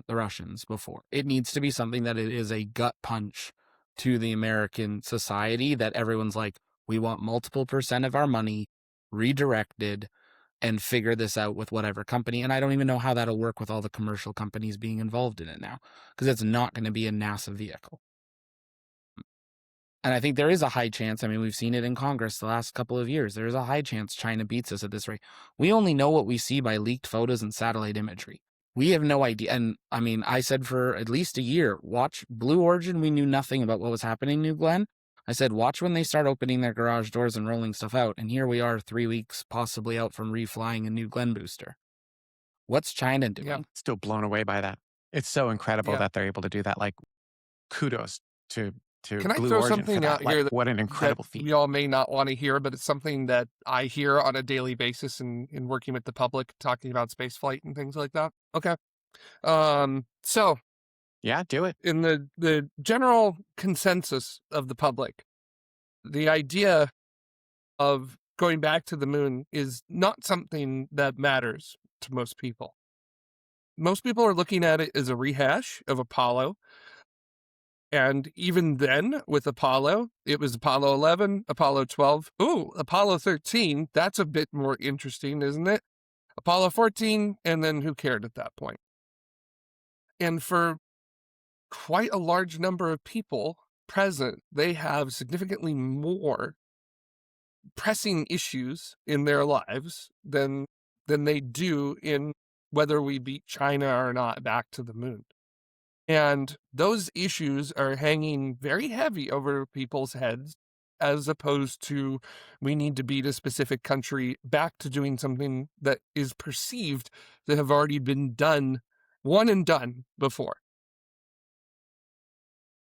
the Russians before. It needs to be something that it is a gut punch to the American society that everyone's like, we want multiple % of our money redirected and figure this out with whatever company. And I don't even know how that'll work with all the commercial companies being involved in it now, because it's not going to be a NASA vehicle. And I think there is a high chance, I mean, we've seen it in Congress the last couple of years, there is a high chance China beats us at this rate. We only know what we see by leaked photos and satellite imagery. We have no idea. And I mean, I said for at least a year, watch Blue Origin, we knew nothing about what was happening in New Glenn. I said, watch when they start opening their garage doors and rolling stuff out. And here we are 3 weeks possibly out from reflying a New Glenn booster. What's China doing? Yeah, still blown away by that. It's so incredible that they're able to do that. Like, kudos to to Can I Blue throw Origin for something that. out here Like, what an that incredible feat. we all may not want to hear, but it's something that I hear on a daily basis in working with the public, talking about space flight and things like that. Okay. So Yeah, do it. in the general consensus of the public, the idea of going back to the moon is not something that matters to most people. Most people are looking at it as a rehash of Apollo. And even then, with Apollo, it was Apollo 11, Apollo 12. Ooh, Apollo 13. That's a bit more interesting, isn't it? Apollo 14, and then who cared at that point? And for quite a large number of people present, they have significantly more pressing issues in their lives than they do in whether we beat China or not back to the moon. And those issues are hanging very heavy over people's heads, as opposed to we need to beat a specific country back to doing something that is perceived to have already been done, one and done before.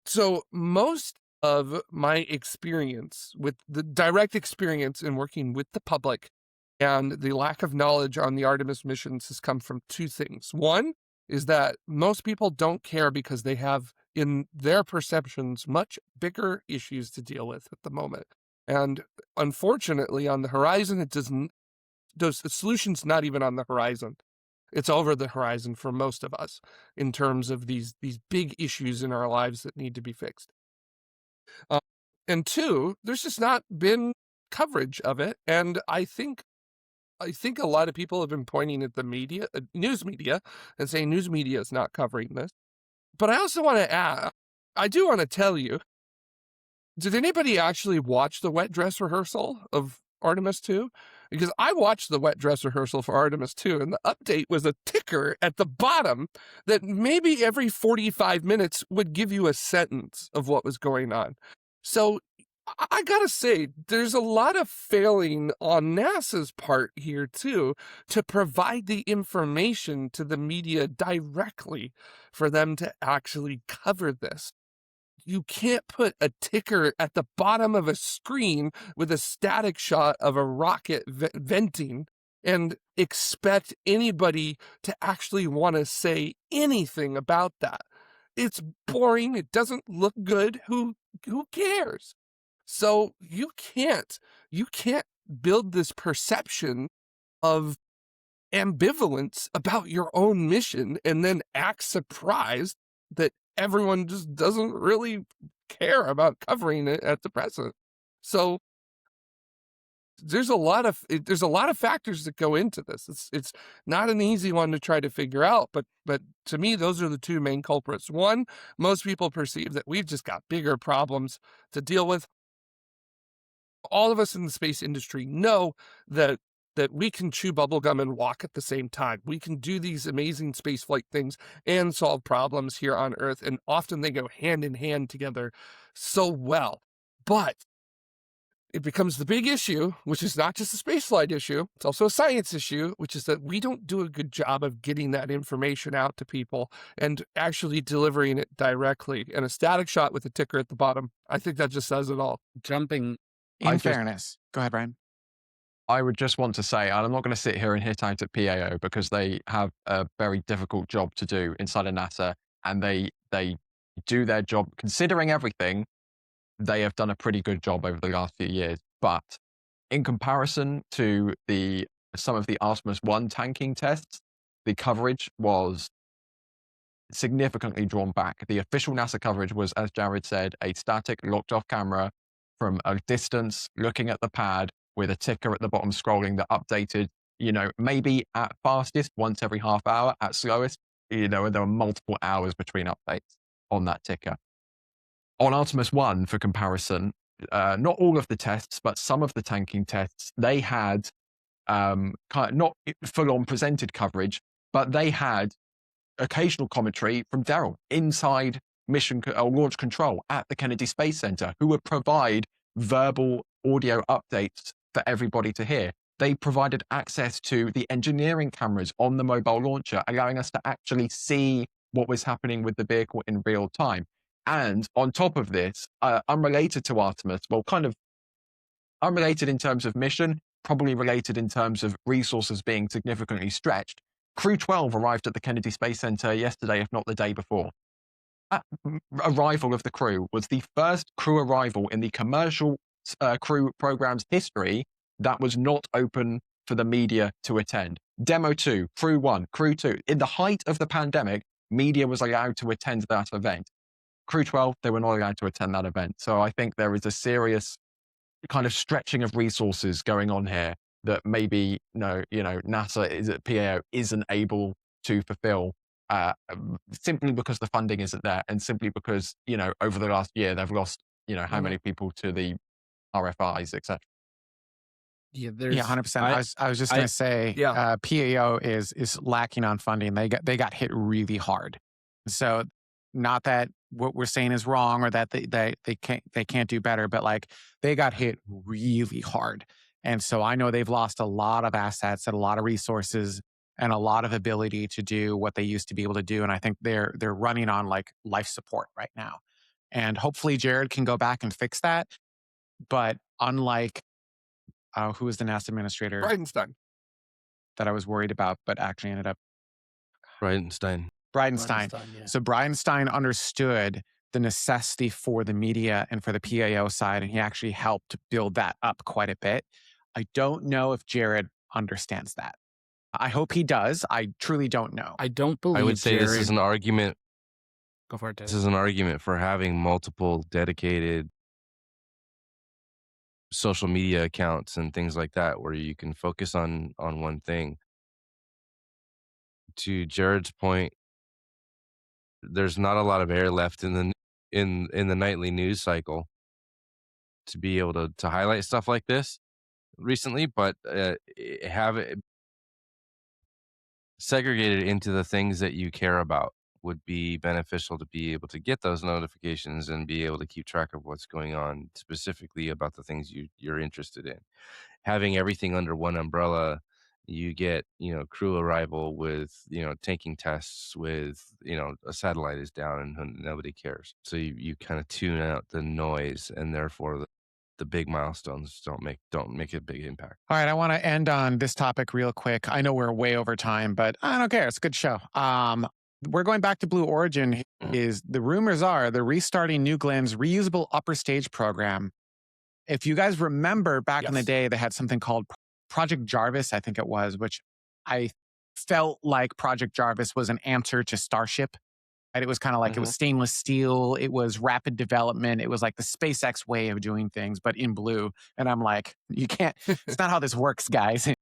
So most of my experience with the direct experience in working with the public and the lack of knowledge on the Artemis missions has come from two things. One is that most people don't care because they have, in their perceptions, much bigger issues to deal with at the moment. And unfortunately, on the horizon, the solution's not even on the horizon. It's over the horizon for most of us in terms of these big issues in our lives that need to be fixed. And two, there's just not been coverage of it. And I think a lot of people have been pointing at the media, news media, and saying news media is not covering this. But I also want to add, I do want to tell you, did anybody actually watch the wet dress rehearsal of Artemis 2? Because I watched the wet dress rehearsal for Artemis 2, and the update was a ticker at the bottom that maybe every 45 minutes would give you a sentence of what was going on. So I gotta say, there's a lot of failing on NASA's part here, too, to provide the information to the media directly for them to actually cover this. You can't put a ticker at the bottom of a screen with a static shot of a rocket venting and expect anybody to actually want to say anything about that. It's boring. It doesn't look good. Who cares? So you can't build this perception of ambivalence about your own mission and then act surprised that everyone just doesn't really care about covering it at the present. So there's a lot of factors that go into this. It's not an easy one to try to figure out, but to me, those are the two main culprits. One, most people perceive that we've just got bigger problems to deal with. All of us in the space industry know that we can chew bubblegum and walk at the same time. We can do these amazing spaceflight things and solve problems here on Earth, and often they go hand in hand together so well. But it becomes the big issue, which is not just a spaceflight issue, it's also a science issue, which is that we don't do a good job of getting that information out to people and actually delivering it directly. And a static shot with a ticker at the bottom, I think that just says it all. Jumping In fairness. Go ahead, Brian. I would just want to say, and I'm not going to sit here and hit out at PAO because they have a very difficult job to do inside of NASA, and they do their job. Considering everything, they have done a pretty good job over the last few years. But in comparison to some of the Artemis 1 tanking tests, the coverage was significantly drawn back. The official NASA coverage was, as Jared said, a static locked off camera from a distance looking at the pad with a ticker at the bottom scrolling that updated, maybe at fastest once every half hour, at slowest, and there were multiple hours between updates on that ticker. On Artemis 1, for comparison, not all of the tests, but some of the tanking tests, they had not full-on presented coverage, but they had occasional commentary from Daryl inside mission launch control at the Kennedy Space Center, who would provide verbal audio updates for everybody to hear. They provided access to the engineering cameras on the mobile launcher, allowing us to actually see what was happening with the vehicle in real time. And on top of this, unrelated to Artemis, well, kind of unrelated in terms of mission, probably related in terms of resources being significantly stretched. Crew 12 arrived at the Kennedy Space Center yesterday, if not the day before. That arrival of the crew was the first crew arrival in the commercial crew program's history that was not open for the media to attend. Demo 2, Crew 1, Crew 2. In the height of the pandemic, media was allowed to attend that event. Crew 12, they were not allowed to attend that event. So I think there is a serious kind of stretching of resources going on here that maybe NASA PAO isn't able to fulfill simply because the funding isn't there, and simply because over the last year they've lost how many people to the RFIs, etc. Yeah, Yeah, 100%. I was just going to say, PAO is lacking on funding. They got hit really hard. So, not that what we're saying is wrong or that they can't do better, but like they got hit really hard. And so I know they've lost a lot of assets and a lot of resources and a lot of ability to do what they used to be able to do. And I think they're running on like life support right now. And hopefully Jared can go back and fix that. But unlike who was the NASA administrator Bridenstine. that I was worried about, but actually ended up Bridenstine. Yeah. So Bridenstine understood the necessity for the media and for the PAO side, and he actually helped build that up quite a bit. I don't know if Jared understands that. I hope he does. I truly don't know. I don't believe I would say Jared... this is an argument. Go for it, David. This is an argument for having multiple dedicated social media accounts and things like that, where you can focus on one thing. To Jared's point, there's not a lot of air left in the nightly news cycle to be able to highlight stuff like this recently, but have it segregated into the things that you care about would be beneficial to be able to get those notifications and be able to keep track of what's going on specifically about the things you're interested in. Having everything under one umbrella, you get, crew arrival with, taking tests with, a satellite is down and nobody cares. So you kind of tune out the noise, and therefore the big milestones don't make a big impact. All right, I want to end on this topic real quick. I know we're way over time, but I don't care. It's a good show. We're going back to Blue Origin. The rumors are they're restarting New Glen's reusable upper stage program. If you guys remember back in the day, they had something called Project Jarvis, I think it was, which I felt like Project Jarvis was an answer to Starship. Right? It was kind of like it was stainless steel. It was rapid development. It was like the SpaceX way of doing things, but in blue. And I'm like, you can't, it's not how this works, guys.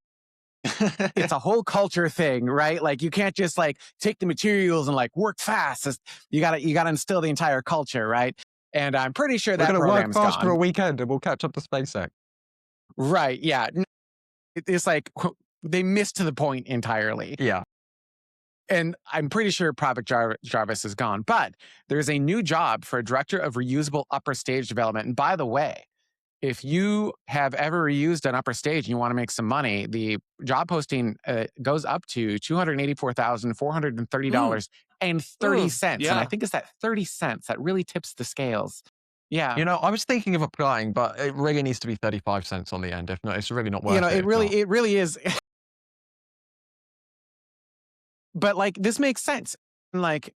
It's a whole culture thing, right? Like you can't just like take the materials and like work fast. You gotta instill the entire culture, right? And I'm pretty sure that program's gone. We're going to work fast for a gone. weekend and we'll catch up to SpaceX. Right, yeah. It's like they missed the point entirely. Yeah. And I'm pretty sure Project Jarvis is gone. But there's a new job for a director of reusable upper stage development. And by the way, if you have ever reused an upper stage and you want to make some money, the job posting goes up to $284,430.30. Yeah. And I think it's that 30 cents that really tips the scales. Yeah. I was thinking of applying, but it really needs to be 35 cents on the end. If not, it's really not worth it. It really is. But like, this makes sense. Like,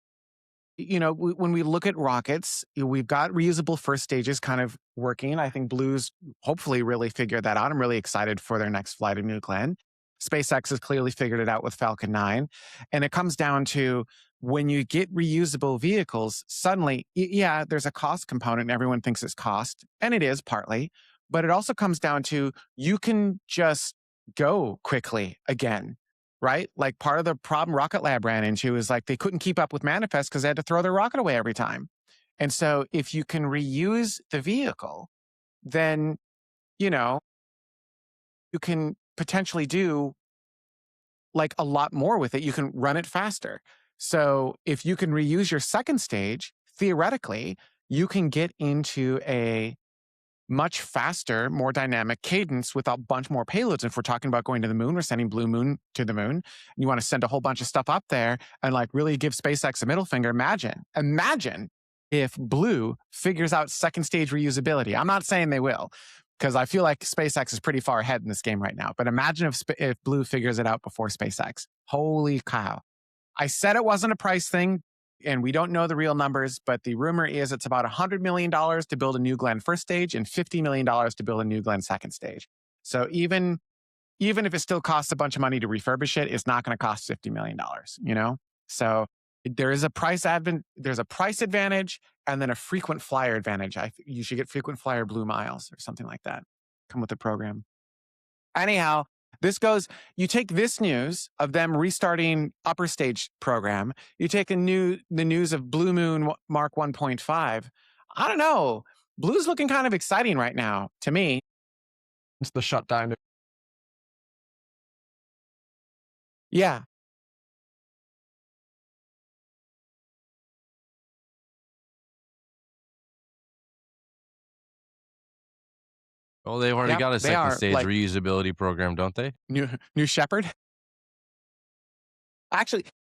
when we look at rockets, we've got reusable first stages kind of working. I think Blue's hopefully really figured that out. I'm really excited for their next flight of New Glenn. SpaceX has clearly figured it out with Falcon 9. And it comes down to when you get reusable vehicles, suddenly, yeah, there's a cost component and everyone thinks it's cost. And it is partly. But it also comes down to you can just go quickly again. Right? Like part of the problem Rocket Lab ran into is like they couldn't keep up with manifest because they had to throw their rocket away every time. And so if you can reuse the vehicle, then, you can potentially do like a lot more with it. You can run it faster. So if you can reuse your second stage, theoretically, you can get into a much faster, more dynamic cadence with a bunch more payloads. If we're talking about going to the moon, we're sending Blue Moon to the moon. You want to send a whole bunch of stuff up there and like really give SpaceX a middle finger. Imagine if Blue figures out second stage reusability. I'm not saying they will, because I feel like SpaceX is pretty far ahead in this game right now. But imagine if Blue figures it out before SpaceX. Holy cow. I said it wasn't a price thing, and we don't know the real numbers, but the rumor is it's about $100 million to build a New Glenn first stage and $50 million to build a New Glenn second stage. So even if it still costs a bunch of money to refurbish it, it's not going to cost $50 million, you know? So there is a there's a price advantage and then a frequent flyer advantage. You should get frequent flyer Blue Miles or something like that. Come with the program. Anyhow, you take this news of them restarting upper stage program, you take the news of Blue Moon Mark 1.5. I don't know. Blue's looking kind of exciting right now to me. It's the shutdown. Yeah. Oh, they've already got a they second are, stage like- reusability program, don't they? New Shepard.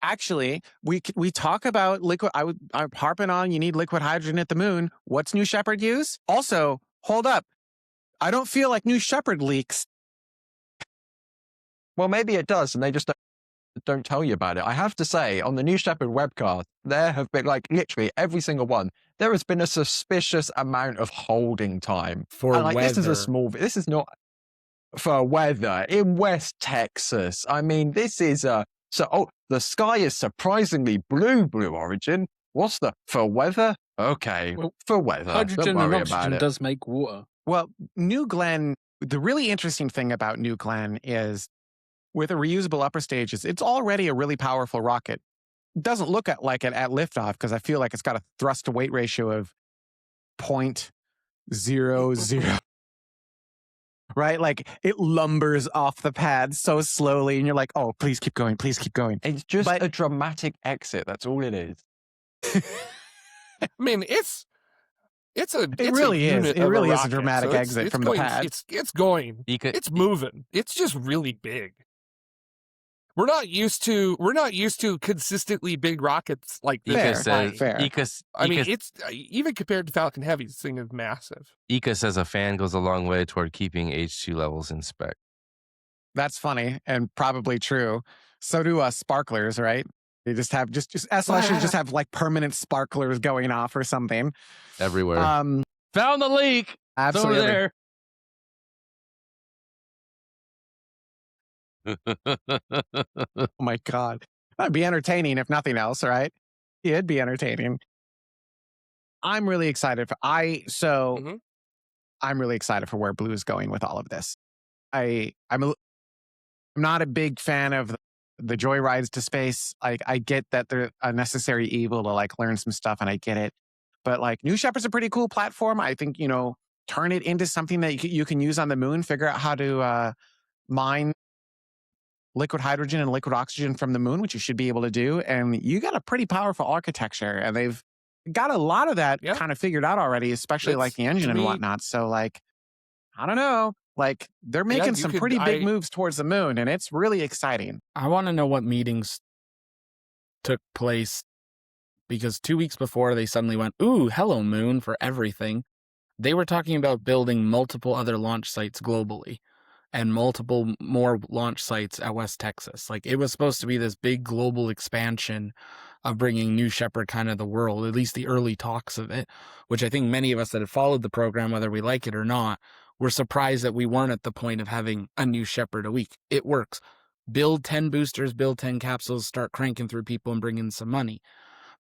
Actually, we talk about liquid. I'm harping on. You need liquid hydrogen at the moon. What's New Shepard use? Also, hold up. I don't feel like New Shepard leaks. Well, maybe it does, and they just don't tell you about it. I have to say, on the New Shepard webcast, there have been, like, literally every single one, there has been a suspicious amount of holding time. For And, like, weather. this is not for weather in West Texas. I mean, this is the sky is surprisingly blue origin. What's for weather? Okay, Well, for weather. Hydrogen Don't and worry about oxygen it. does make water. Well, New Glenn. The really interesting thing about New Glenn is, with a reusable upper stage, it's already a really powerful rocket. It doesn't look like it at liftoff because I feel like it's got a thrust to weight ratio of 0.00. Right? Like it lumbers off the pad so slowly, and you're like, oh, please keep going. Please keep going. It's just But- a dramatic exit. That's all it is. I mean, it's a really is. unit It of really is a rocket, dramatic so it's exit from the going, pad. It's going. It's moving. It's just really big. We're not used to consistently big rockets like this. Fair, Ika says, fair. I mean, it's even compared to Falcon Heavy, this thing is massive. Ika says a fan goes a long way toward keeping H2 levels in spec. That's funny and probably true. So do sparklers, right? They just have just SLS should just have like permanent sparklers going off or something. Everywhere. Found the leak. It's over Absolutely. there. Oh my God. That'd be entertaining if nothing else, right? It'd be entertaining. I'm really excited Mhm. I'm really excited for where Blue is going with all of this. I'm not a big fan of the joyrides to space. Like I get that they're a necessary evil to like learn some stuff, and I get it. But like New Shepard's a pretty cool platform. I think, turn it into something that you can use on the moon, figure out how to mine liquid hydrogen and liquid oxygen from the moon, which you should be able to do. And you got a pretty powerful architecture, and they've got a lot of that Yeah. kind of figured out already, especially like the engine to and me- whatnot. So like, I don't know, like they're making you some could- pretty big I- moves towards the moon, and it's really exciting. I want to know what meetings took place, because 2 weeks before they suddenly went, ooh, hello moon for everything. They were talking about building multiple other launch sites globally and multiple more launch sites at West Texas. Like it was supposed to be this big global expansion of bringing New Shepard kind of the world, at least the early talks of it, which I think many of us that have followed the program, whether we like it or not, were surprised that we weren't at the point of having a New Shepard a week. It works. Build 10 boosters, build 10 capsules, start cranking through people and bring in some money.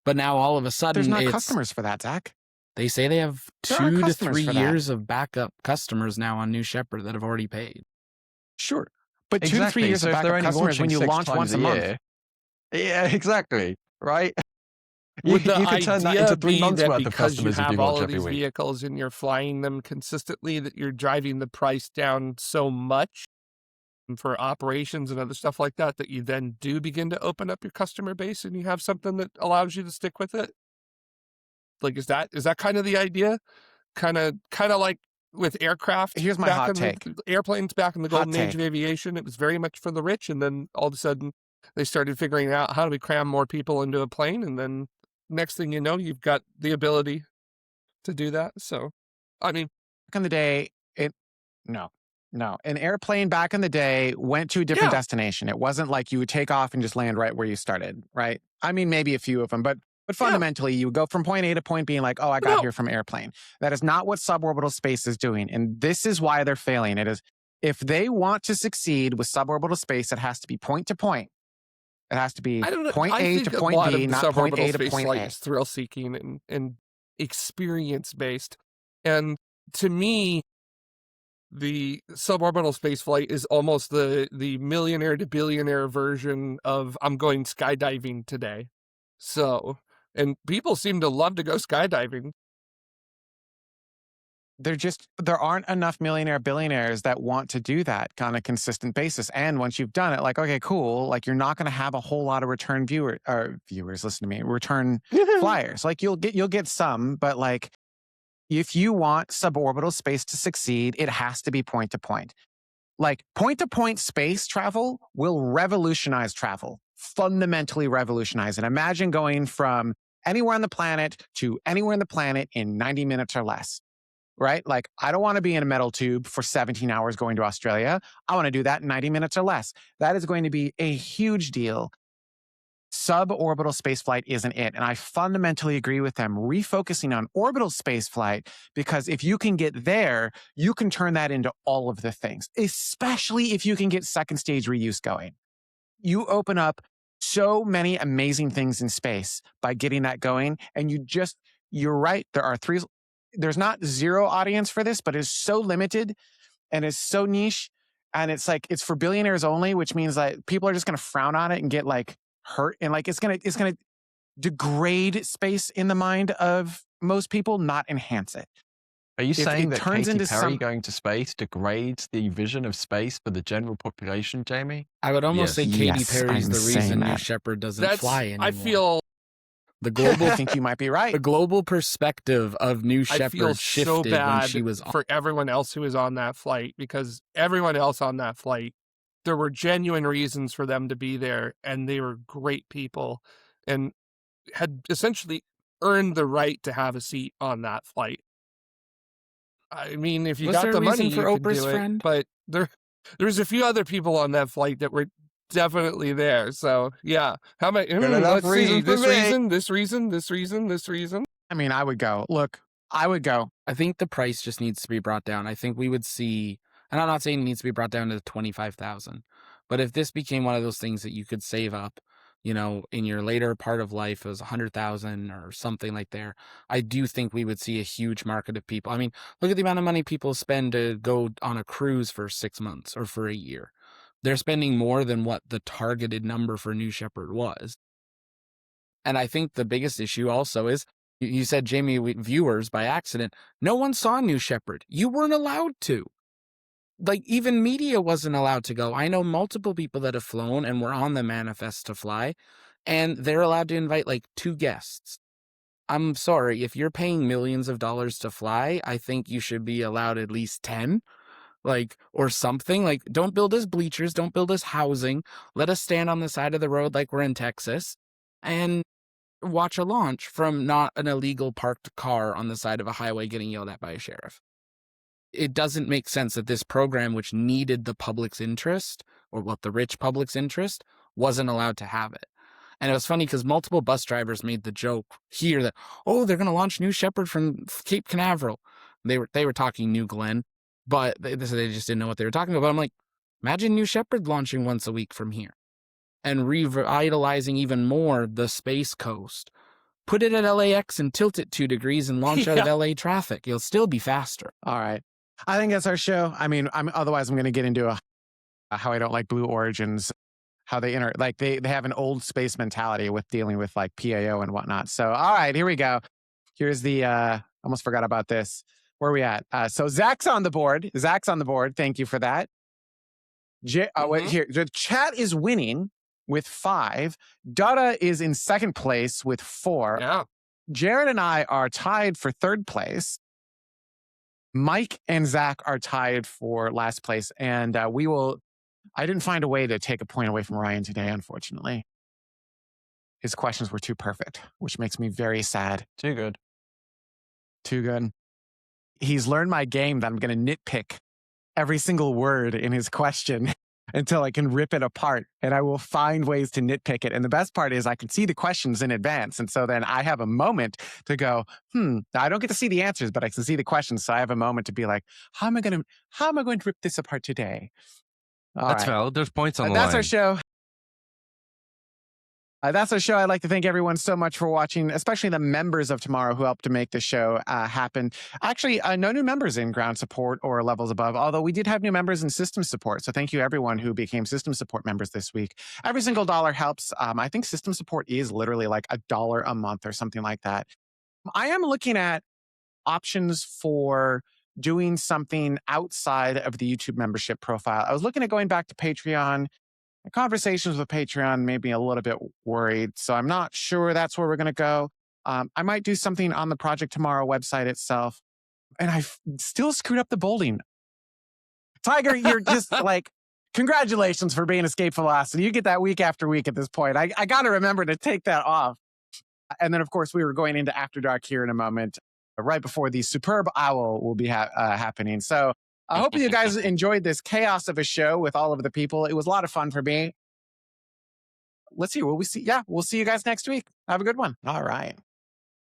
But now all of a sudden, There's not it's, customers for that, Zach. they say they have There are 2 to customers 3 for that. years of backup customers now on New Shepard that have already paid. Sure. But 2 to 3 Exactly. years So of if they're backup only customers when launching you 6 launch times once a month. year. Yeah, exactly. Right? Would the you could turn that idea into 3 be months that worth of because you customers if you have all launch of every these week. vehicles and you're flying them consistently, that you're driving the price down so much for operations and other stuff like that, that you then do begin to open up your customer base and you have something that allows you to stick with it? Like, is that kind of the idea? Kind of like with aircraft. Here's my back hot in take. The airplanes back in the Hot golden age of take. aviation, it was very much for the rich, and then all of a sudden they started figuring out how do we cram more people into a plane, and then next thing you know, you've got the ability to do that. So, I mean, back in the day, no. An airplane back in the day went to a different yeah, destination. It wasn't like you would take off and just land right where you started, right? I mean, maybe a few of them, but yeah, fundamentally, you would go from point A to point B and like, oh, I got no, here from airplane. That is not what suborbital space is doing. And this is why they're failing. It is, if they want to succeed with suborbital space, it has to be point to point. It has to be I don't know. point I A to think a point lot B, of the not point suborbital A to space point flight A. is thrill seeking and experience based. And to me, the suborbital space flight is almost the millionaire to billionaire version of I'm going skydiving today. So, and people seem to love to go skydiving. There aren't enough millionaire billionaires that want to do that on a consistent basis. And once you've done it, like, okay, cool. Like you're not going to have a whole lot of return viewers, listen to me, return flyers. Like you'll get some, but like if you want suborbital space to succeed, it has to be point to point. Like point to point space travel will revolutionize travel, fundamentally revolutionize it. Imagine going from anywhere on the planet to anywhere on the planet in 90 minutes or less. Right? Like, I don't want to be in a metal tube for 17 hours going to Australia. I want to do that in 90 minutes or less. That is going to be a huge deal. Suborbital spaceflight isn't it. And I fundamentally agree with them refocusing on orbital spaceflight, because if you can get there, you can turn that into all of the things, especially if you can get second stage reuse going. You open up so many amazing things in space by getting that going. And you're right. There's not zero audience for this, but it's so limited and it's so niche. And it's like, it's for billionaires only, which means like people are just going to frown on it and get like hurt. And like, it's going to degrade space in the mind of most people, not enhance it. Are you saying it that turns Katy into Perry some- going to space degrades the vision of space for the general population, Jamie? I would almost Yes. say Katy Yes, Perry's I'm the saying reason New that. Shepard doesn't That's, fly anymore. I feel the global I think you might be right. the global perspective of New I feel Shepard so shifted when bad she was on. for everyone else who was on that flight, because everyone else on that flight, there were genuine reasons for them to be there, and they were great people and had essentially earned the right to have a seat on that flight. I mean, if you Was got there a the money, reason for you could Oprah's do it, friend? but there's a few other people on that flight that were definitely there. So yeah, how many? enough Let's see. reason for This me. reason, this reason, this reason, this reason. I mean, I would go. Look, I would go. I think the price just needs to be brought down. I think we would see, and I'm not saying it needs to be brought down to 25,000, but if this became one of those things that you could save up, in your later part of life as 100,000 or something like there, I do think we would see a huge market of people. I mean, look at the amount of money people spend to go on a cruise for 6 months or for a year. They're spending more than what the targeted number for New Shepard was. And I think the biggest issue also is, you said, Jamie, viewers by accident. No one saw New Shepard. You weren't allowed to. Like, even media wasn't allowed to go. I know multiple people that have flown and were on the manifest to fly, and they're allowed to invite like 2 guests. I'm sorry, if you're paying millions of dollars to fly, I think you should be allowed at least 10, like, or something. Like, don't build us bleachers, don't build us housing. Let us stand on the side of the road like we're in Texas and watch a launch from not an illegal parked car on the side of a highway getting yelled at by a sheriff. It doesn't make sense that this program, which needed the public's interest, or what the rich public's interest, wasn't allowed to have it. And it was funny because multiple bus drivers made the joke here that, oh, they're going to launch New Shepard from Cape Canaveral. They were talking New Glenn, but they just didn't know what they were talking about. But I'm like, imagine New Shepard launching once a week from here and revitalizing even more the Space Coast. Put it at LAX and tilt it 2 degrees and launch out of LA traffic. You'll still be faster. All right. I think that's our show. I mean, otherwise I'm going to get into how I don't like Blue Origins, how they they have an old space mentality with dealing with like PAO and whatnot. So, all right, here we go. Here's the, almost forgot about this. Where are we at? So Zach's on the board. Thank you for that. Wait, here, the chat is winning with 5. Dutta is in second place with 4. Yeah. Jared and I are tied for 3rd place. Mike and Zach are tied for last place. And I didn't find a way to take a point away from Ryan today, unfortunately. his questions were too perfect, which makes me very sad. Too good. Too good. He's learned my game that I'm going to nitpick every single word in his question until I can rip it apart, and I will find ways to nitpick it. And the best part is I can see the questions in advance. And so then I have a moment to go, I don't get to see the answers, but I can see the questions. So I have a moment to be like, how am I going to rip this apart today? All That's right. valid. There's points on the That's line. our show. That's our show. I'd like to thank everyone so much for watching, especially the members of Tomorrow who helped to make the show happen. Actually, no new members in ground support or levels above, although we did have new members in system support. So thank you everyone who became system support members this week. Every single dollar helps. I think system support is literally like $1 a month or something like that. I am looking at options for doing something outside of the YouTube membership profile. I was looking at going back to Patreon. The conversations with Patreon made me a little bit worried, so I'm not sure that's where we're going to go. I might do something on the Project Tomorrow website itself, and I still screwed up the bolding. Tiger, you're just like, congratulations for being Escape Velocity. You get that week after week at this point. I got to remember to take that off. And then, of course, we were going into After Dark here in a moment, right before the Superb Owl will be happening. So I hope you guys enjoyed this chaos of a show with all of the people. It was a lot of fun for me. Let's see. Will we see? Yeah, we'll see you guys next week. Have a good one. All right.